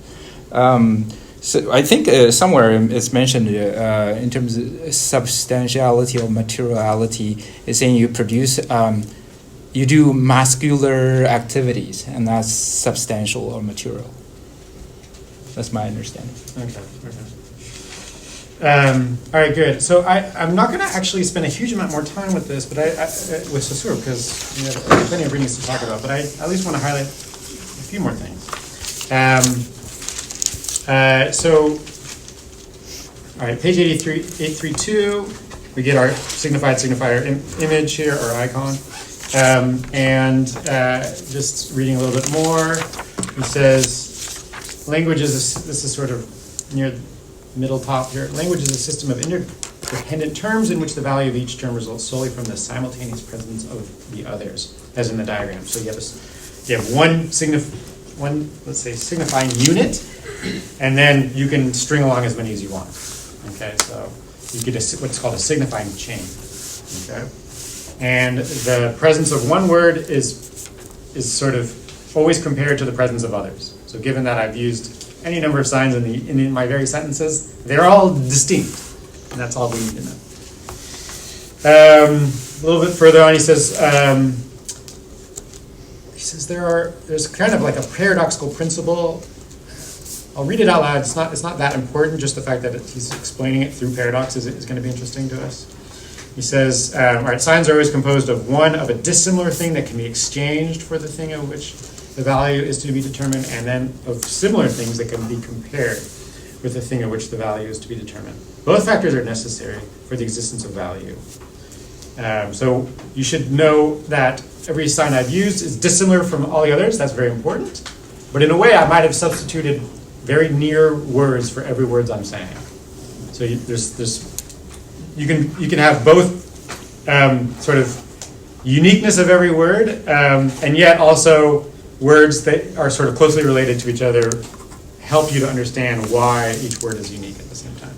So I think somewhere it's mentioned in terms of substantiality or materiality, it's saying you produce, you do muscular activities, and that's substantial or material. That's my understanding. Okay. All right, good. So I'm not going to actually spend a huge amount more time with this, but with Saussure, because we have plenty of readings to talk about. But I at least want to highlight a few more things. All right, page 832, we get our signifier image here, or icon. And just reading a little bit more, he says, language is, this is sort of near the middle top here, language is a system of interdependent terms in which the value of each term results solely from the simultaneous presence of the others, as in the diagram. So you have one let's say, signifying unit, and then you can string along as many as you want. Okay, so you get what's called a signifying chain. Okay, and the presence of one word is sort of always compared to the presence of others. So given that I've used any number of signs in my various sentences, they're all distinct, and that's all we need to know. A little bit further on, he says there's kind of like a paradoxical principle. I'll read it out loud. It's not that important. Just the fact that he's explaining it through paradox is going to be interesting to us. He says, all right, signs are always composed of a dissimilar thing that can be exchanged for the thing of which the value is to be determined, and then of similar things that can be compared with the thing of which the value is to be determined. Both factors are necessary for the existence of value. So you should know that every sign I've used is dissimilar from all the others. That's very important. But in a way, I might have substituted very near words for every word I'm saying. So you can have both sort of uniqueness of every word, and yet also words that are sort of closely related to each other help you to understand why each word is unique at the same time.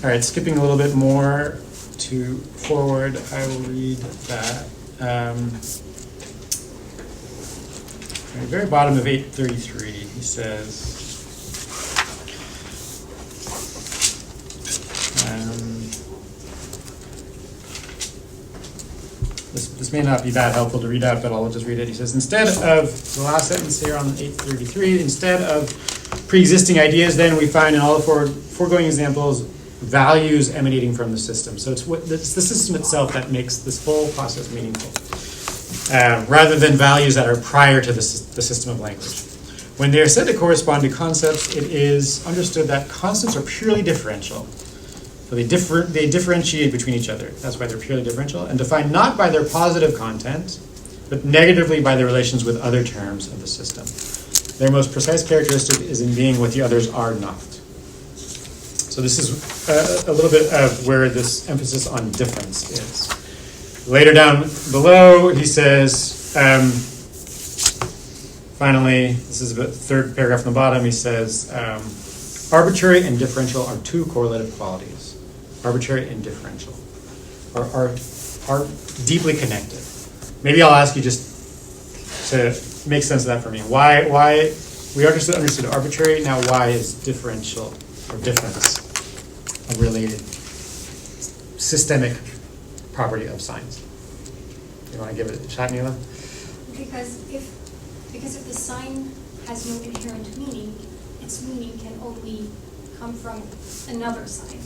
All right, skipping a little bit more to forward, I will read that. At the very bottom of 833, he says, this may not be that helpful to read out, but I'll just read it. He says, instead of, the last sentence here on 833, instead of pre-existing ideas, then we find in all the foregoing examples values emanating from the system. So it's the system itself that makes this whole process meaningful, rather than values that are prior to the system of language. When they are said to correspond to concepts, it is understood that constants are purely differential. So they differentiate between each other. That's why they're purely differential, and defined not by their positive content, but negatively by their relations with other terms of the system. Their most precise characteristic is in being what the others are not. So this is a little bit of where this emphasis on difference is. later down below, he says, finally, this is the third paragraph from the bottom, he says, arbitrary and differential are two correlative qualities. Arbitrary and differential are deeply connected. Maybe I'll ask you just to make sense of that for me. Why we understood arbitrary, now why is differential or difference a related systemic property of science? You want to give it a shot, Neela? Because if the sign has no inherent meaning, its meaning can only come from another sign.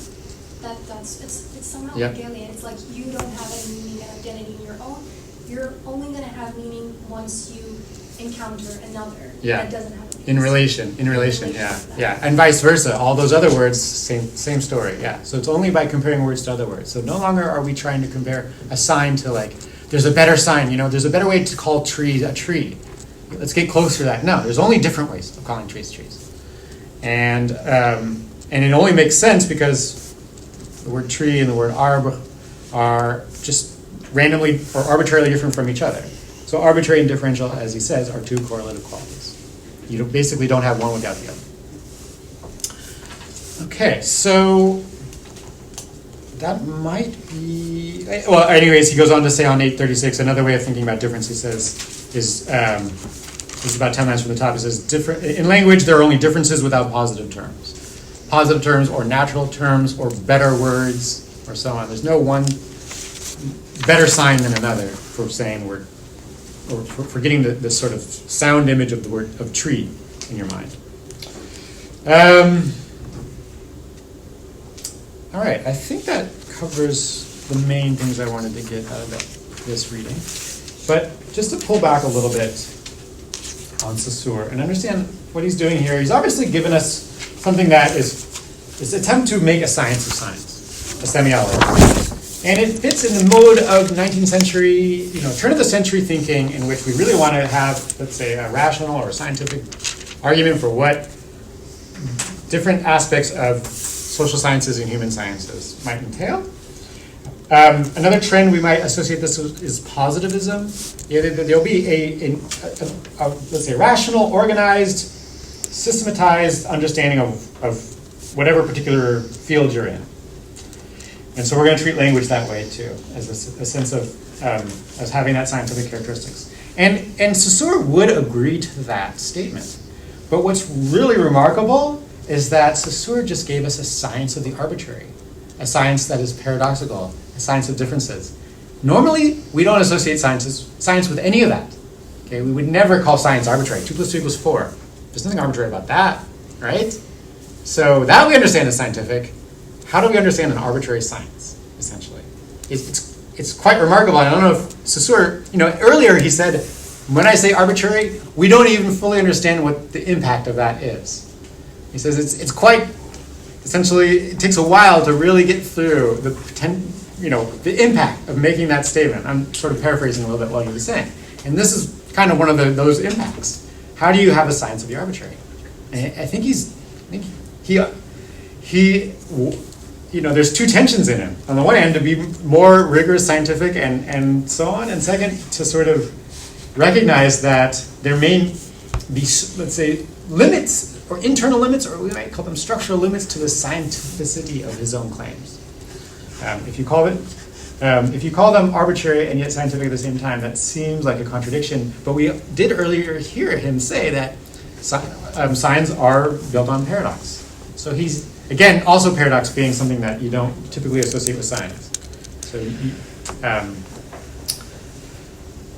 It's somehow Yep. Hegelian. It's like you don't have any meaning and identity in your own. You're only going to have meaning once you encounter another that doesn't have a meaning. In relation, yeah. And vice versa. All those other words, same story, yeah. So it's only by comparing words to other words. So no longer are we trying to compare a sign to like, there's a better sign, there's a better way to call trees a tree. Let's get closer to that. No, there's only different ways of calling trees trees. And it only makes sense because the word tree and the word arbre are just randomly or arbitrarily different from each other. So arbitrary and differential, as he says, are two correlative qualities. You basically don't have one without the other. Okay, so that might be... Well, anyways, he goes on to say on 836, another way of thinking about difference, he says, is about 10 lines from the top. He says, in language, there are only differences without positive terms. Positive terms or natural terms or better words or so on. There's no one better sign than another for saying word, or for getting the sort of sound image of the word of tree in your mind. All right, I think that covers the main things I wanted to get out of this reading. But just to pull back a little bit on Saussure and understand what he's doing here, he's obviously given us something that is an attempt to make a science of science, a semiology. And it fits in the mode of 19th century, turn of the century thinking in which we really want to have, let's say, a rational or scientific argument for what different aspects of social sciences and human sciences might entail. Another trend we might associate this with is positivism. There'll be let's say, rational, organized, systematized understanding of whatever particular field you're in. And so we're going to treat language that way too, as a sense of as having that scientific characteristics. And Saussure would agree to that statement. But what's really remarkable is that Saussure just gave us a science of the arbitrary, a science that is paradoxical, a science of differences. Normally, we don't associate science with any of that. Okay, we would never call science arbitrary. 2 + 2 = 4. There's nothing arbitrary about that, right? So that we understand as scientific. How do we understand an arbitrary science, essentially? It's quite remarkable. I don't know if Saussure, earlier he said, when I say arbitrary, we don't even fully understand what the impact of that is. He says it's quite, essentially, it takes a while to really get through the impact of making that statement. I'm sort of paraphrasing a little bit what he was saying. And this is kind of one of those impacts. How do you have a science of the arbitrary? And I think there's two tensions in him. On the one hand, to be more rigorous, scientific, and so on, and second, to sort of recognize that there may be, let's say, limits, or internal limits, or we might call them structural limits to the scientificity of his own claims. If you call them arbitrary and yet scientific at the same time, that seems like a contradiction. But we did earlier hear him say that signs are built on paradox. So he's, again, also paradox being something that you don't typically associate with science. So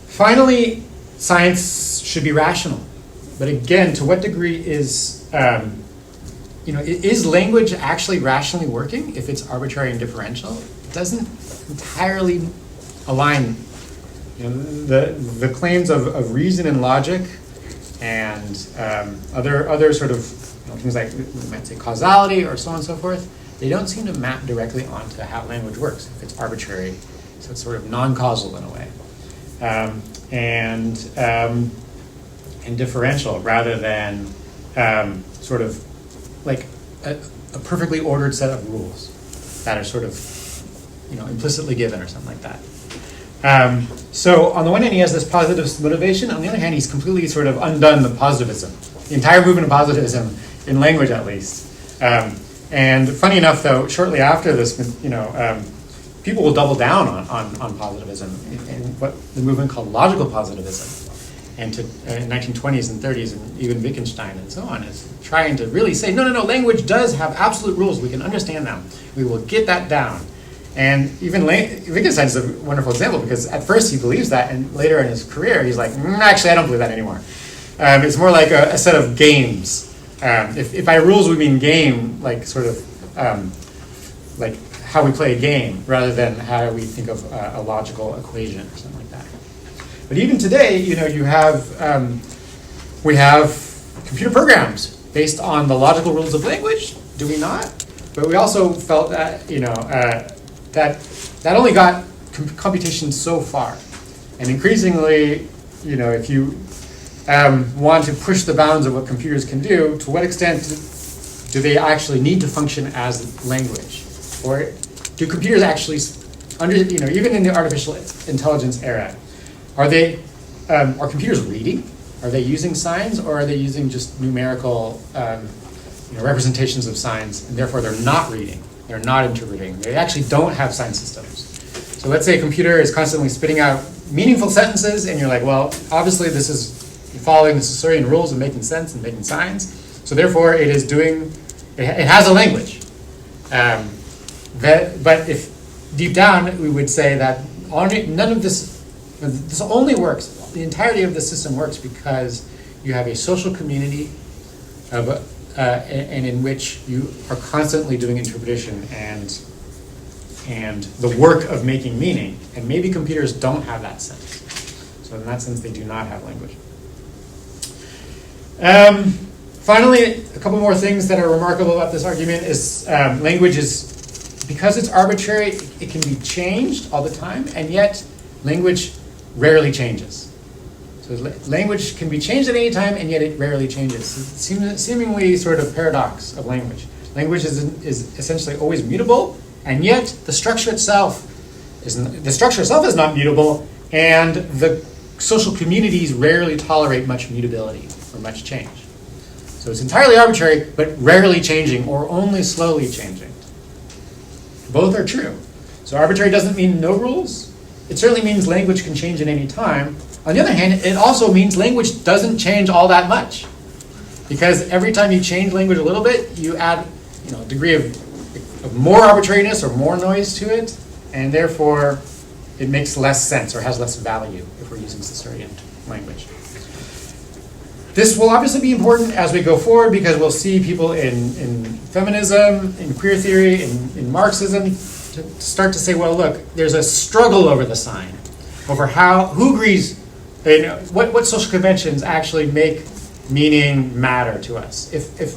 finally, science should be rational. But again, to what degree is language actually rationally working if it's arbitrary and differential? It doesn't entirely align. The claims of reason and logic and other sort of things like we might say causality or so on and so forth, they don't seem to map directly onto how language works if it's arbitrary. So it's sort of non-causal in a way. And differential rather than sort of like a perfectly ordered set of rules that are sort of implicitly given or something like that. So on the one hand, he has this positivist motivation. On the other hand, he's completely sort of undone the positivism, the entire movement of positivism in language, at least. And funny enough, though, shortly after this, people will double down on positivism in what the movement called logical positivism. And in 1920s and 30s, and even Wittgenstein and so on, is trying to really say, no, language does have absolute rules. We can understand them. We will get that down. And even Wittgenstein is a wonderful example, because at first he believes that, and later in his career he's like, actually I don't believe that anymore. It's more like a set of games. If by rules we mean game, like sort of like how we play a game, rather than how we think of a logical equation or something like that. But even today, we have computer programs based on the logical rules of language, do we not? But we also felt that that only got computation so far, and increasingly, if you want to push the bounds of what computers can do, to what extent do they actually need to function as language, or do computers actually, even in the artificial intelligence era, are computers reading? Are they using signs, or are they using just numerical representations of signs, and therefore they're not reading, they're not interpreting, they actually don't have sign systems? So let's say a computer is constantly spitting out meaningful sentences, and you're like, well, obviously this is following the Saussurean rules of making sense and making signs, so therefore it has a language. But if deep down we would say that none of this only works, the entirety of the system works because you have a social community and in which you are constantly doing interpretation and the work of making meaning. And maybe computers don't have that sense. So in that sense, they do not have language. Finally, a couple more things that are remarkable about this argument is language is, because it's arbitrary, it can be changed all the time, and yet language rarely changes. So language can be changed at any time, and yet it rarely changes. Seemingly sort of paradox of language. Language is essentially always mutable, and yet the structure itself is not mutable, and the social communities rarely tolerate much mutability or much change. So it's entirely arbitrary, but rarely changing, or only slowly changing. Both are true. So arbitrary doesn't mean no rules. It certainly means language can change at any time. On the other hand, it also means language doesn't change all that much. Because every time you change language a little bit, you add a degree of more arbitrariness or more noise to it, and therefore it makes less sense or has less value if we're using Saussurean language. This will obviously be important as we go forward, because we'll see people in feminism, in queer theory, in Marxism, to start to say, well, look, there's a struggle over the sign, over who agrees, what social conventions actually make meaning matter to us. If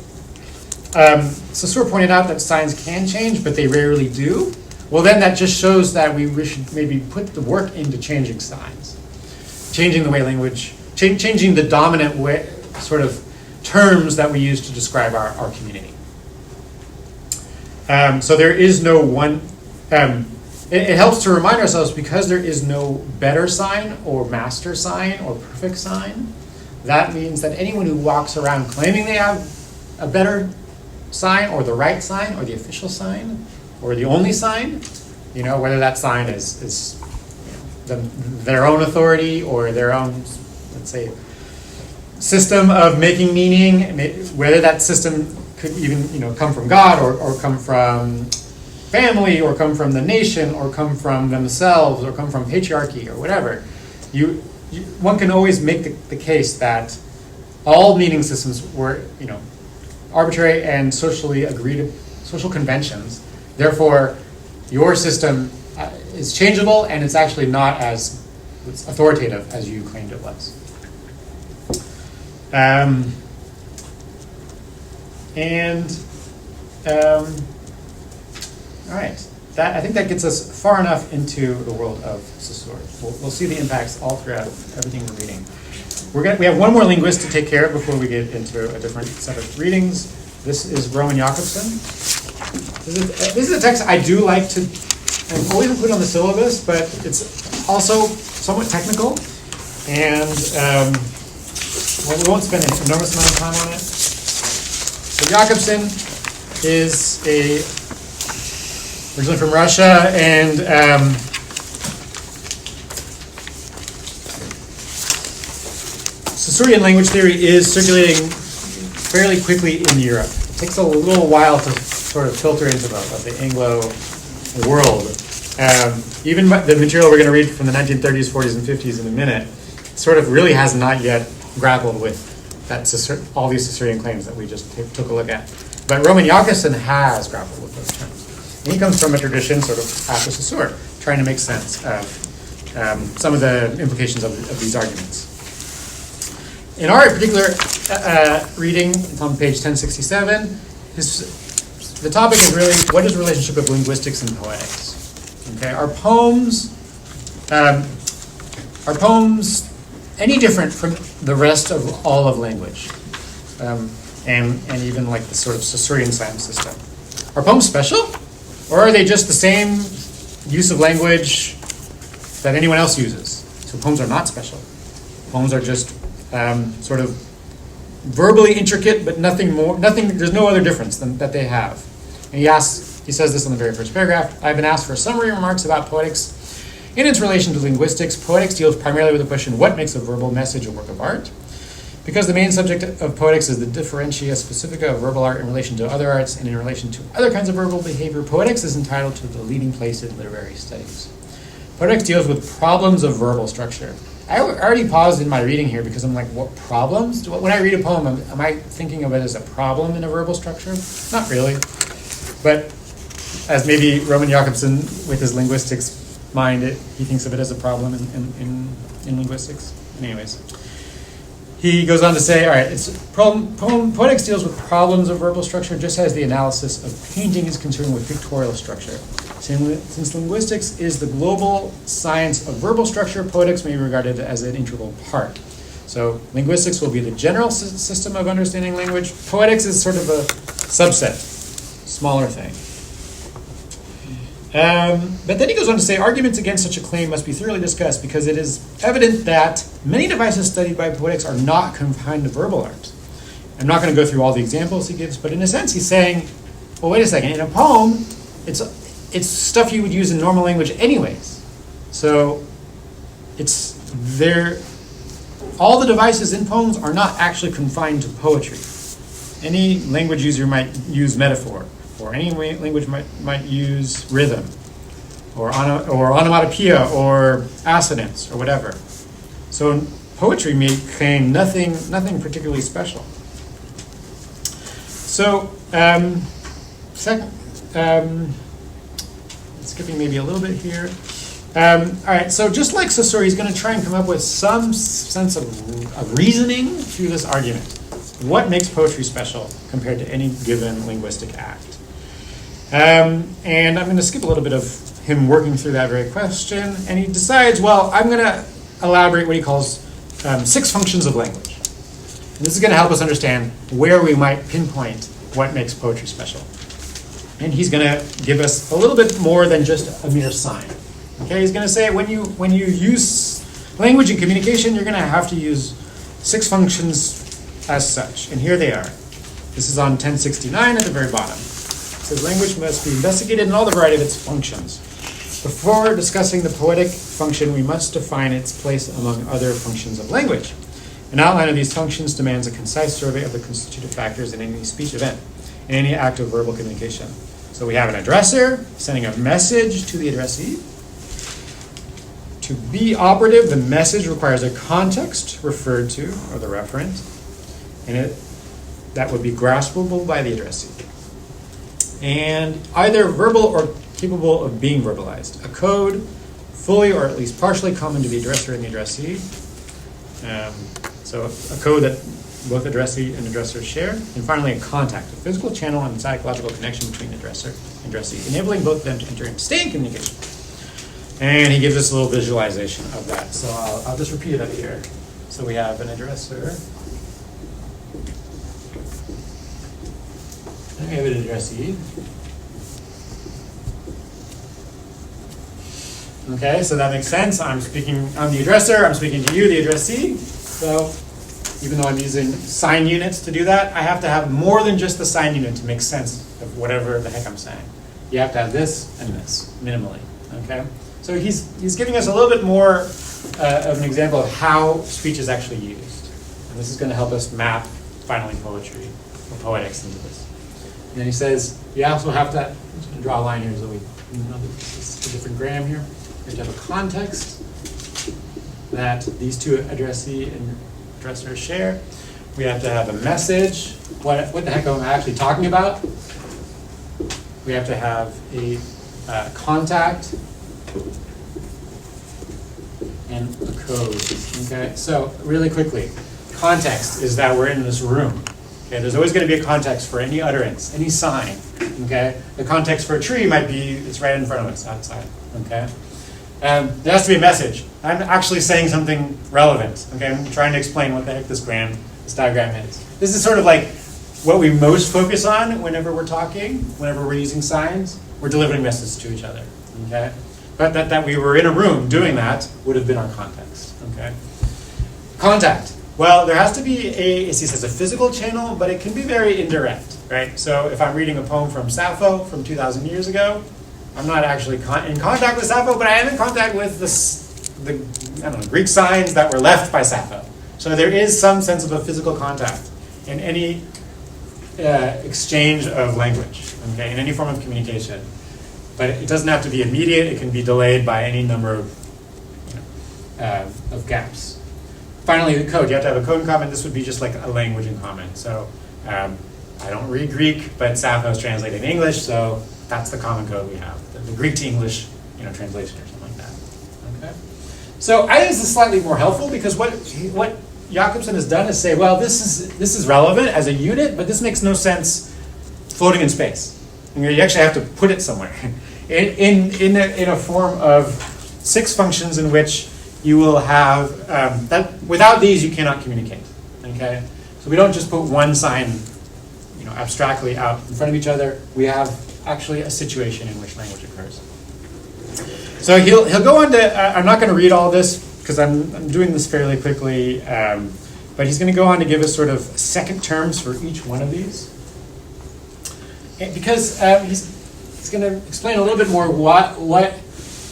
Saussure pointed out that signs can change, but they rarely do, well, then that just shows that we should maybe put the work into changing signs, changing the way language, changing the dominant way, sort of terms that we use to describe our community. So there is no one. It helps to remind ourselves, because there is no better sign or master sign or perfect sign, that means that anyone who walks around claiming they have a better sign or the right sign or the official sign or the only sign, whether that sign is their own authority or their own, let's say, system of making meaning, whether that system could even come from God or come from family, or come from the nation, or come from themselves, or come from patriarchy, or whatever. One can always make the case that all meaning systems were, arbitrary and socially agreed, social conventions. Therefore, your system is changeable, and it's actually not as authoritative as you claimed it was. All right. I think that gets us far enough into the world of Saussure. We'll see the impacts all throughout everything we're reading. We have one more linguist to take care of before we get into a different set of readings. This is Roman Jakobson. This is a text I do like to always include on the syllabus, but it's also somewhat technical, and well, we won't spend an enormous amount of time on it. So Jakobson is originally from Russia, and Saussurean language theory is circulating fairly quickly in Europe. It takes a little while to sort of filter into the Anglo world. Even the material we're going to read from the 1930s, 40s, and 50s in a minute sort of really has not yet grappled with all these Saussurean claims that we just took a look at. But Roman Jakobson has grappled with those terms. And he comes from a tradition sort of after Saussure, trying to make sense of some of the implications of these arguments. In our particular reading, it's on page 1067, the topic is really, what is the relationship of linguistics and poetics? Okay, are poems any different from the rest of all of language? And even like the sort of Saussurean sound system. Are poems special? Or are they just the same use of language that anyone else uses? So poems are not special. Poems are just sort of verbally intricate, but nothing more. There's no other difference than that they have. And he says this in the very first paragraph. I've been asked for summary remarks about poetics in its relation to linguistics. Poetics deals primarily with the question, what makes a verbal message a work of art? Because the main subject of poetics is the differentia specifica of verbal art in relation to other arts and in relation to other kinds of verbal behavior, poetics is entitled to the leading place in literary studies. Poetics deals with problems of verbal structure. I already paused in my reading here because I'm like, what problems? When I read a poem, am I thinking of it as a problem in a verbal structure? Not really. But as maybe Roman Jakobson, with his linguistics mind, he thinks of it as a problem in linguistics. Anyways, he goes on to say, all right, poetics deals with problems of verbal structure just as the analysis of painting is concerned with pictorial structure. Since linguistics is the global science of verbal structure, poetics may be regarded as an integral part. So linguistics will be the general system of understanding language. Poetics is sort of a subset, smaller thing. But then he goes on to say, arguments against such a claim must be thoroughly discussed because it is evident that many devices studied by poetics are not confined to verbal art. I'm not going to go through all the examples he gives, but in a sense he's saying, well, wait a second, in a poem, it's stuff you would use in normal language anyways. So it's there. All the devices in poems are not actually confined to poetry. Any language user might use metaphor, or any language might use rhythm, or onomatopoeia, or assonance, or whatever. So poetry may claim nothing particularly special. So skipping maybe a little bit here. All right, so just like Saussure, he's going to try and come up with some sense of reasoning through this argument. What makes poetry special compared to any given linguistic act? And I'm going to skip a little bit of him working through that very question, and he decides, well, I'm going to elaborate what he calls 6 functions of language. And this is going to help us understand where we might pinpoint what makes poetry special. And he's going to give us a little bit more than just a mere sign. Okay, he's going to say when you use language in communication, you're going to have to use 6 functions as such. And here they are. This is on 1069 at the very bottom. It says language must be investigated in all the variety of its functions. Before discussing the poetic function, we must define its place among other functions of language. An outline of these functions demands a concise survey of the constitutive factors in any speech event, in any act of verbal communication. So we have an addresser sending a message to the addressee. To be operative, the message requires a context referred to, or the referent, and that would be graspable by the addressee. And either verbal or capable of being verbalized. A code, fully or at least partially common to the addresser and the addressee. So a code that both addressee and addresser share. And finally, a contact, a physical channel and psychological connection between addresser and addressee, enabling both of them to enter and stay in communication. And he gives us a little visualization of that. So I'll just repeat it up here. So we have an addresser. And we have an addressee. Okay, so that makes sense. I'm the addressor, I'm speaking to you, the addressee. So even though I'm using sign units to do that, I have to have more than just the sign unit to make sense of whatever the heck I'm saying. You have to have this and this, minimally, okay? So he's giving us a little bit more of an example of how speech is actually used. And this is going to help us map finally poetry or poetics into this. And then he says, you also have to, I'm just going to draw a line here so we know that this is a different gram here. You have to have a context that these two addressee and addressers share. We have to have a message. What the heck am I actually talking about? We have to have a contact and a code. Okay, so really quickly, context is that we're in this room. Okay, there's always going to be a context for any utterance, any sign. Okay, the context for a tree might be it's right in front of us outside. Okay, there has to be a message. I'm actually saying something relevant. Okay, I'm trying to explain what the heck this diagram is. This is sort of like what we most focus on whenever we're talking, whenever we're using signs. We're delivering messages to each other. Okay, but that we were in a room doing that would have been our context. Okay, contact. Well, there has to be as he says, a physical channel, but it can be very indirect, right? So if I'm reading a poem from Sappho from 2,000 years ago, I'm not actually in contact with Sappho, but I am in contact with the Greek signs that were left by Sappho. So there is some sense of a physical contact in any exchange of language, okay, in any form of communication. But it doesn't have to be immediate. It can be delayed by any number of gaps. Finally, the code. You have to have a code in common. This would be just like a language in common. So I don't read Greek, but Sappho is translated in English, so that's the common code we have. The Greek to English translation or something like that. Okay. So I think this is slightly more helpful because what Jakobson has done is say, well, this is relevant as a unit, but this makes no sense floating in space. You actually have to put it somewhere in a form of 6 functions in which you will have that. Without these, you cannot communicate. Okay, so we don't just put one sign, abstractly out in front of each other. We have actually a situation in which language occurs. So he'll go on to. I'm not going to read all this because I'm doing this fairly quickly, but he's going to go on to give us sort of second terms for each one of these, because he's going to explain a little bit more what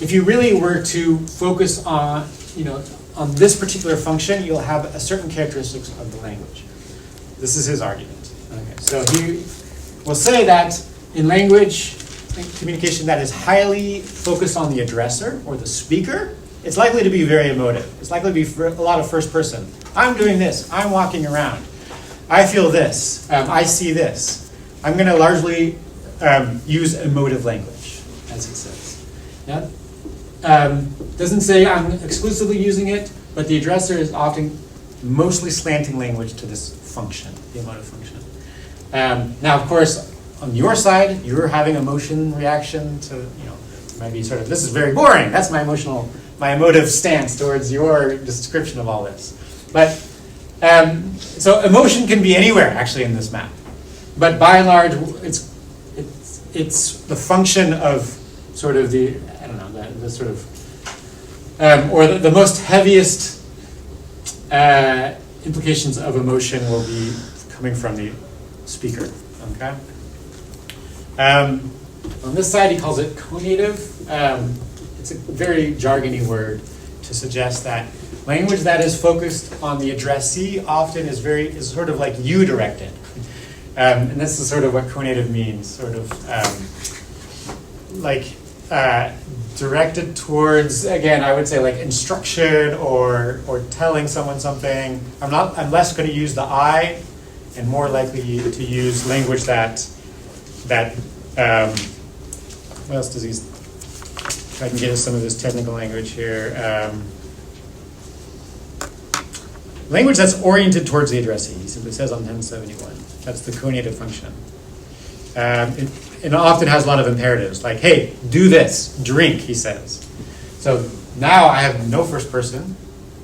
if you really were to focus on on this particular function, you'll have a certain characteristics of the language. This is his argument. Okay, so he will say that in language communication that is highly focused on the addressor or the speaker, it's likely to be very emotive. It's likely to be a lot of first person. I'm doing this. I'm walking around. I feel this. I see this. I'm going to largely use emotive language, as he says. Yeah? Doesn't say I'm exclusively using it, but the addressor is often mostly slanting language to this function, the emotive function. Now, of course, on your side, you're having emotion reaction to, maybe sort of, this is very boring. That's my emotive stance towards your description of all this. But, so emotion can be anywhere, actually, in this map. But by and large, it's the function of sort of the sort of, or the most heaviest implications of emotion will be coming from the speaker, okay? On this side, he calls it conative. It's a very jargony word to suggest that language that is focused on the addressee often is sort of like you-directed. And this is sort of what conative means, sort of directed towards, again, I would say like instruction or telling someone something. I'm less going to use the I and more likely to use language that what else does he, if I can get some of this technical language here. Language that's oriented towards the addressee. He simply says on 1071. That's the conative function. It often has a lot of imperatives, like, hey, do this, drink, he says. So now I have no first person.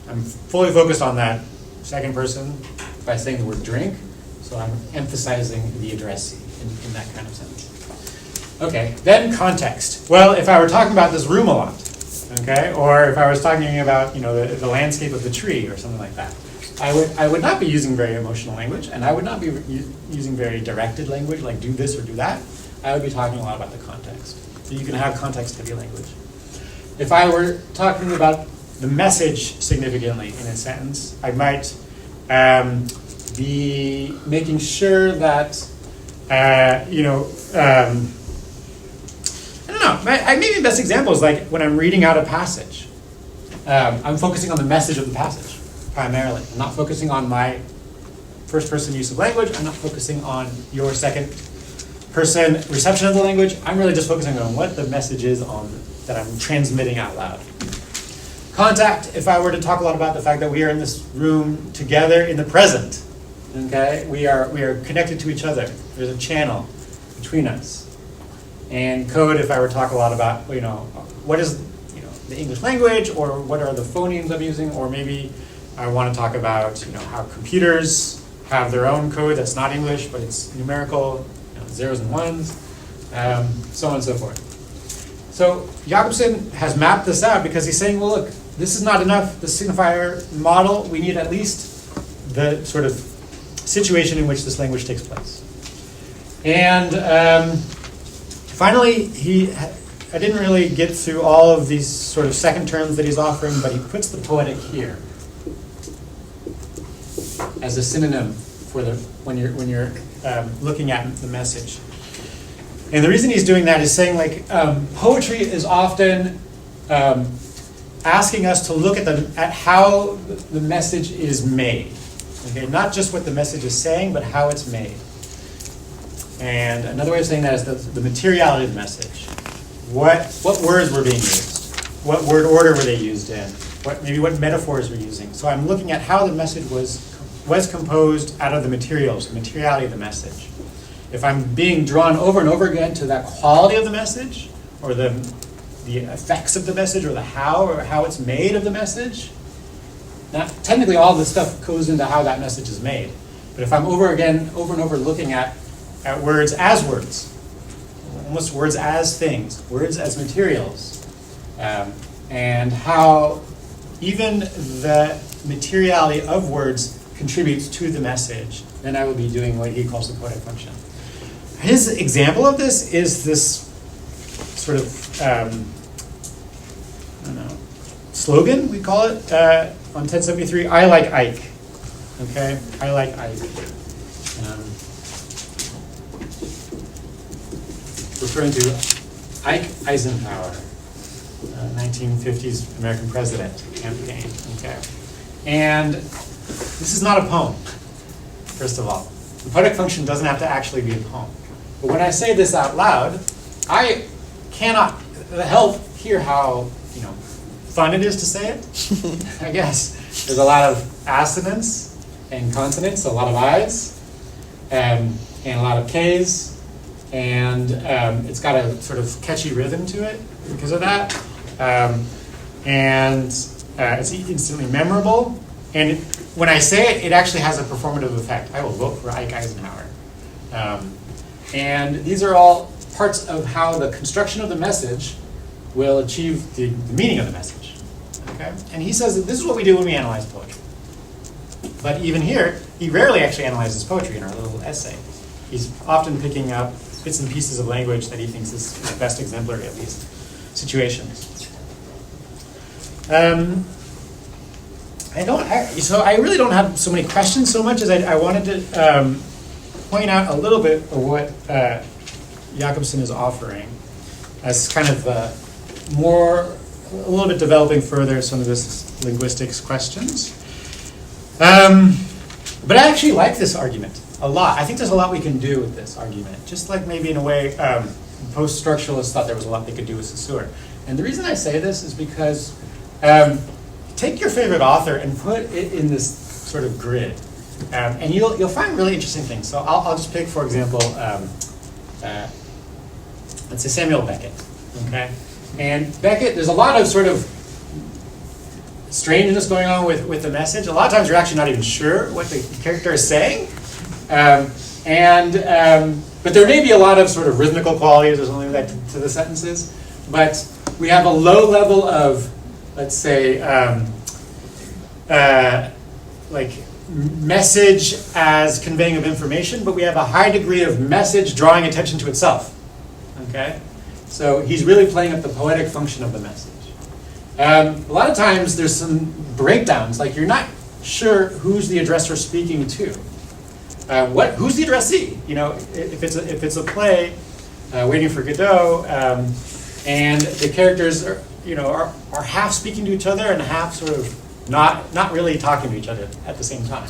I'm fully focused on that second person by saying the word drink. So I'm emphasizing the addressee in that kind of sense. Okay, then context. Well, if I were talking about this room a lot, Okay, or if I was talking about, you know, the landscape of the tree or something like that, I would not be using very emotional language, and I would not be using very directed language like do this or do that. I would be talking a lot about the context. So you can have context-heavy language. If I were talking about the message significantly in a sentence, I might be making sure that, you know, I don't know, maybe the best example is like when I'm reading out a passage. I'm focusing on the message of the passage, primarily. I'm not focusing on my first-person use of language. I'm not focusing on your second-person reception of the language. I'm really just focusing on what the message is that I'm transmitting out loud. Contact, if I were to talk a lot about the fact that we are in this room together in the present, okay? We are connected to each other. There's a channel between us. And code, if I were to talk a lot about, you know, what is, you know, the English language, or what are the phonemes I'm using, or maybe I want to talk about, you know, how computers have their own code that's not English, but it's numerical, you know, zeros and ones, so on and so forth. So Jakobson has mapped this out because he's saying, well, look, this is not enough, the signifier model. We need at least the sort of situation in which this language takes place. And finally, I didn't really get through all of these sort of second terms that he's offering, but he puts the poetic here as a synonym for when you're looking at the message. And the reason he's doing that is saying, like, poetry is often asking us to look at how the message is made. Okay, not just what the message is saying, but how it's made. And another way of saying that is the materiality of the message. What words were being used? What word order were they used in? Maybe what metaphors were using? So I'm looking at how the message was composed out of the materials, the materiality of the message. If I'm being drawn over and over again to that quality of the message, or the effects of the message, or how it's made of the message, now, technically all this stuff goes into how that message is made. But if I'm over and over looking at words as words, almost words as things, words as materials, and how even the materiality of words contributes to the message, then I will be doing what he calls the poetic function. His example of this is this sort of, I don't know, slogan, we call it, on 1073, I like Ike. Okay, I like Ike. Referring to Ike Eisenhower, 1950s American president campaign. Okay, and this is not a poem, first of all. The poetic function doesn't have to actually be a poem. But when I say this out loud, I cannot help hear how, you know, fun it is to say it. I guess there's a lot of assonance and consonants, a lot of I's, and a lot of K's, and it's got a sort of catchy rhythm to it because of that, and it's instantly memorable. And when I say it, it actually has a performative effect. I will vote for Ike Eisenhower. And these are all parts of how the construction of the message will achieve the meaning of the message. Okay? And he says that this is what we do when we analyze poetry. But even here, he rarely actually analyzes poetry in our little essay. He's often picking up bits and pieces of language that he thinks is best exemplary of these situations. So I really don't have so many questions so much as I wanted to point out a little bit of what Jakobson is offering as kind of a little bit developing further some of this linguistics questions. But I actually like this argument a lot. I think there's a lot we can do with this argument. Just like maybe in a way, post-structuralists thought there was a lot they could do with Saussure. And the reason I say this is because take your favorite author and put it in this sort of grid. And you'll find really interesting things. So I'll just pick, for example, let's say Samuel Beckett. Okay, and Beckett, there's a lot of sort of strangeness going on with the message. A lot of times you're actually not even sure what the character is saying, but there may be a lot of sort of rhythmical qualities or something like that to the sentences. But we have a low level of, let's say, like message as conveying of information, but we have a high degree of message drawing attention to itself. Okay? So he's really playing up the poetic function of the message. A lot of times there's some breakdowns, like you're not sure who's the addressor speaking to. Who's the addressee? You know, if it's a play, Waiting for Godot, and the characters are, are half speaking to each other and half sort of not really talking to each other at the same time.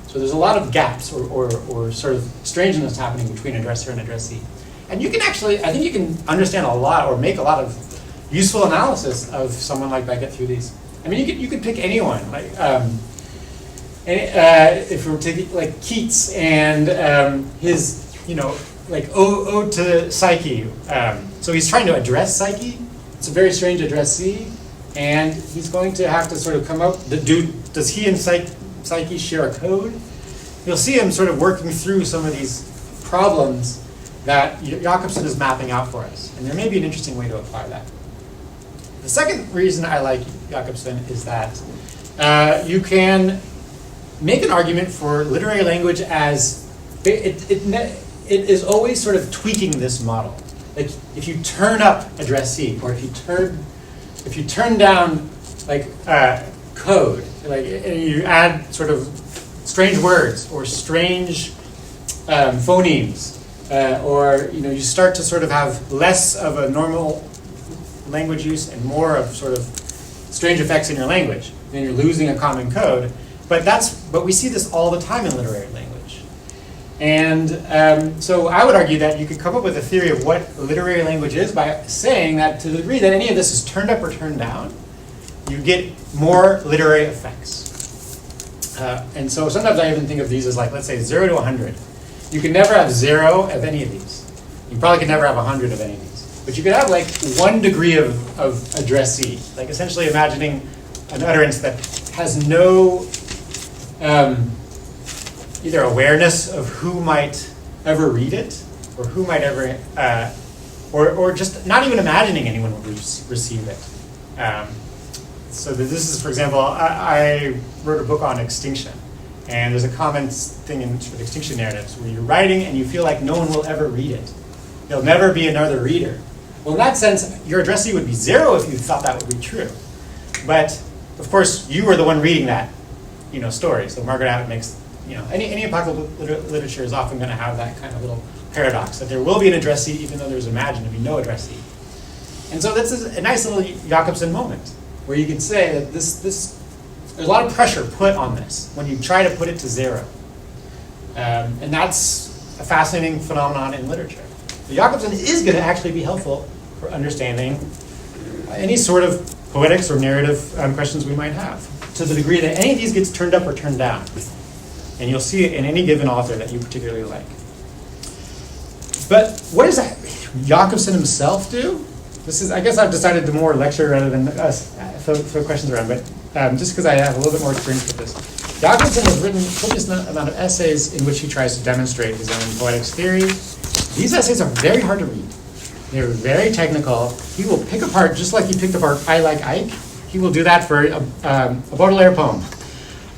So there's a lot of gaps or sort of strangeness happening between addresser and addressee. And you can actually, I think you can understand a lot or make a lot of useful analysis of someone like Beckett through these. I mean, you could pick anyone, like if we were taking like Keats and his, like Ode to Psyche. So he's trying to address Psyche. It's a very strange addressee, and he's going to have to sort of come up. Does he and Psyche share a code? You'll see him sort of working through some of these problems that Jakobson is mapping out for us, and there may be an interesting way to apply that. The second reason I like Jakobson is that you can make an argument for literary language as it is always sort of tweaking this model. Like if you turn up addressee, or if you turn down like code, like and you add sort of strange words or strange phonemes, or you start to sort of have less of a normal language use and more of sort of strange effects in your language, then you're losing a common code. But we see this all the time in literary language. And so I would argue that you could come up with a theory of what literary language is by saying that to the degree that any of this is turned up or turned down, you get more literary effects. And so sometimes I even think of these as like, let's say 0 to 100. You can never have 0 of any of these. You probably could never have 100 of any of these. But you could have like 1 degree of addressee, like essentially imagining an utterance that has no either awareness of who might ever read it, or who might ever, or just not even imagining anyone would receive it. So this is, for example, I wrote a book on extinction, and there's a common thing in sort of extinction narratives where you're writing and you feel like no one will ever read it. There'll never be another reader. Well, in that sense, your addressee would be 0 if you thought that would be true. But of course, you were the one reading that, story. So Margaret Atwood makes, any apocalyptic literature is often going to have that kind of little paradox that there will be an addressee even though there's imagined to be no addressee. And so this is a nice little Jakobson moment where you can say that there's a lot of pressure put on this when you try to put it to 0. And that's a fascinating phenomenon in literature. So Jakobson is going to actually be helpful for understanding any sort of poetics or narrative questions we might have, to the degree that any of these gets turned up or turned down. And you'll see it in any given author that you particularly like. But what does Jakobson himself do? I guess I've decided to more lecture rather than throw questions around, but just because I have a little bit more experience with this. Jakobson has written a copious amount of essays in which he tries to demonstrate his own poetics theory. These essays are very hard to read. They're very technical. He will pick apart, just like he picked apart I Like Ike, he will do that for a Baudelaire poem,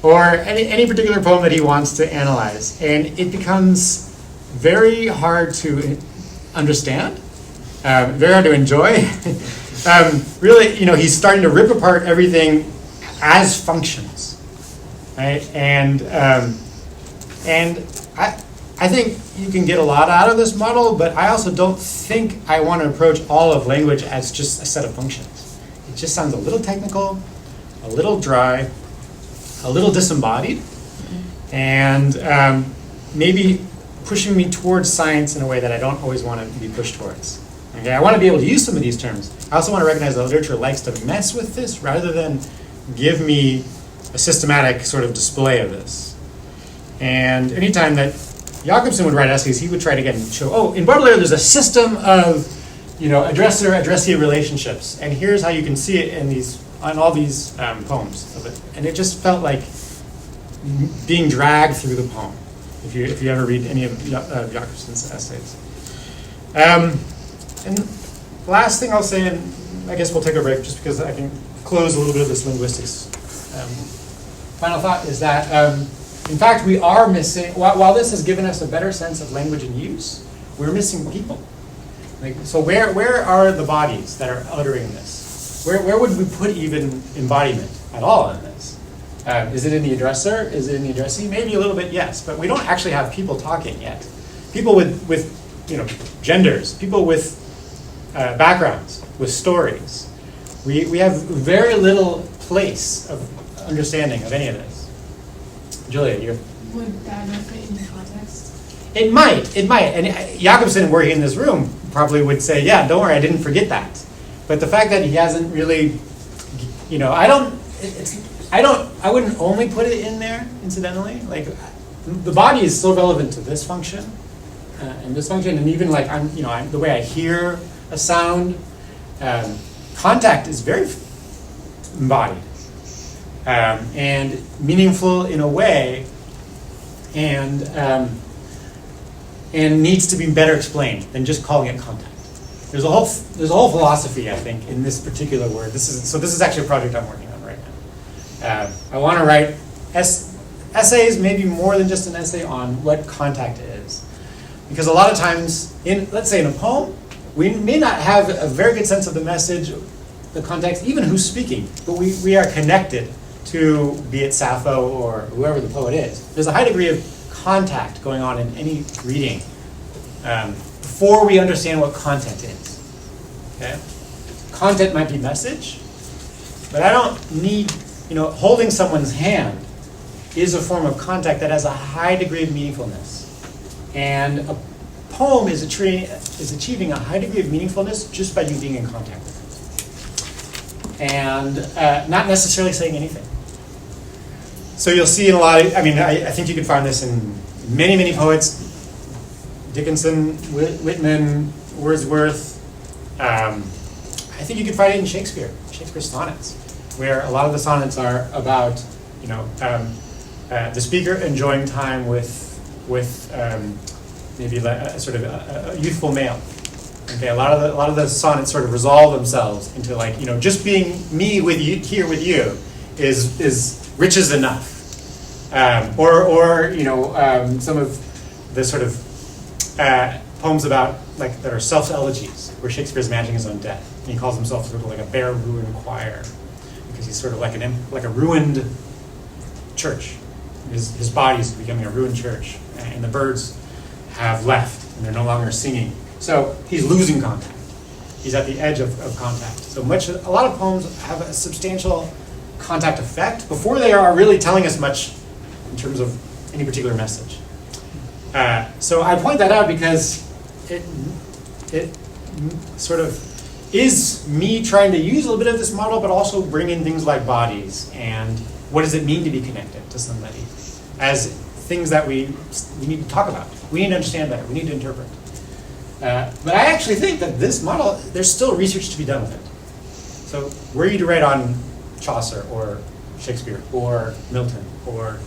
or any particular poem that he wants to analyze. And it becomes very hard to understand, very hard to enjoy. Really, he's starting to rip apart everything as functions, right? And I think you can get a lot out of this model, but I also don't think I want to approach all of language as just a set of functions. It just sounds a little technical, a little dry, a little disembodied, and maybe pushing me towards science in a way that I don't always want to be pushed towards. Okay, I want to be able to use some of these terms. I also want to recognize that literature likes to mess with this rather than give me a systematic sort of display of this. And anytime that Jakobson would write essays, he would try to show, in Baudelaire there's a system of, addressee relationships, and here's how you can see it on all these poems of it. And it just felt like being dragged through the poem, if you ever read any of Jakobson's essays. And last thing I'll say, and I guess we'll take a break just because I can close a little bit of this linguistics. Final thought is that, in fact, we are missing, while this has given us a better sense of language and use, we're missing people. Like, so where are the bodies that are uttering this? Where would we put even embodiment at all in this? Is it in the addresser? Is it in the addressee? Maybe a little bit, yes, but we don't actually have people talking yet. People with genders, people with backgrounds, with stories. We have very little place of understanding of any of this. Julia, you're... Would that not fit in context? It might. And Jakobson, were he in this room, probably would say, yeah, don't worry, I didn't forget that. But the fact that he hasn't really, I wouldn't only put it in there, incidentally. Like, the body is still relevant to this function, and this function, and even like, the way I hear a sound, contact is very embodied, and meaningful in a way, and needs to be better explained than just calling it contact. There's a whole philosophy, I think, in this particular word. This is actually a project I'm working on right now. I want to write essays, maybe more than just an essay, on what contact is, because a lot of times, let's say in a poem, we may not have a very good sense of the message, the context, even who's speaking, but we are connected to, be it Sappho or whoever the poet is. There's a high degree of contact going on in any reading before we understand what content is. Okay? Content might be message, but I don't need, holding someone's hand is a form of contact that has a high degree of meaningfulness. And a poem is achieving a high degree of meaningfulness just by you being in contact with it. And not necessarily saying anything. So you'll see in a lot of, I think you can find this in many, many poets. Dickinson, Whitman, Wordsworth. I think you can find it in Shakespeare's sonnets, where a lot of the sonnets are about, the speaker enjoying time with maybe a sort of a youthful male. Okay, a lot of the sonnets sort of resolve themselves into just being me with you here with you is riches enough. Some of the sort of poems about that are self-elegies, where Shakespeare's imagining his own death, and he calls himself sort of like a bare ruined choir, because he's sort of like a ruined church. His body is becoming a ruined church, and the birds have left, and they're no longer singing. So he's losing contact. He's at the edge of contact. So a lot of poems have a substantial contact effect before they are really telling us much in terms of any particular message. So I point that out because it sort of is me trying to use a little bit of this model, but also bring in things like bodies and what does it mean to be connected to somebody as things that we need to talk about. We need to understand better. We need to interpret. But I actually think that this model, there's still research to be done with it. So were you to write on Chaucer or Shakespeare or Milton or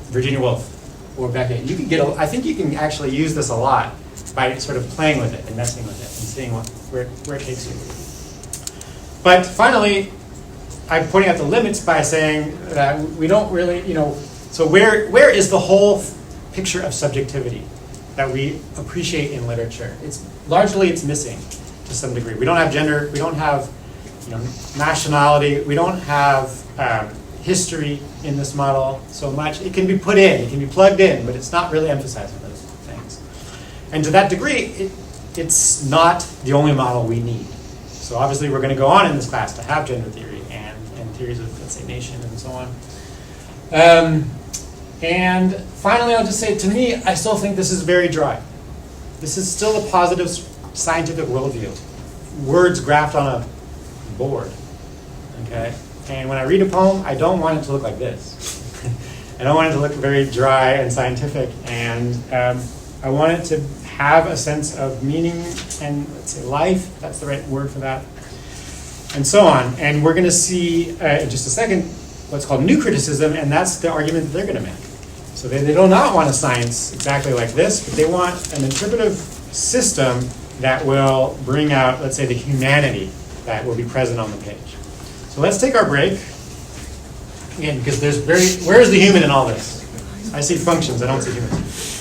Virginia Woolf or Beckett, I think you can actually use this a lot by sort of playing with it and messing with it and seeing where it takes you. But finally, I'm pointing out the limits by saying that we don't really, so where is the whole picture of subjectivity that we appreciate in literature? It's missing to some degree. We don't have gender, we don't have nationality, we don't have history in this model so much. It can be put in, it can be plugged in, but it's not really emphasizing those things. And to that degree, it's not the only model we need. So obviously we're going to go on in this class to have gender theory and theories of, let's say, nation and so on. And finally, I'll just say, to me, I still think this is very dry. This is still a positive scientific worldview. Words graphed on a board, okay? And when I read a poem, I don't want it to look like this. I don't want it to look very dry and scientific, and I want it to have a sense of meaning and, let's say, life, if that's the right word for that, and so on. And we're going to see in just a second what's called new criticism, and that's the argument that they're going to make. So they do not want a science exactly like this, but they want an interpretive system that will bring out, let's say, the humanity that will be present on the page. So let's take our break. Again, because where's the human in all this? I see functions, I don't see humans.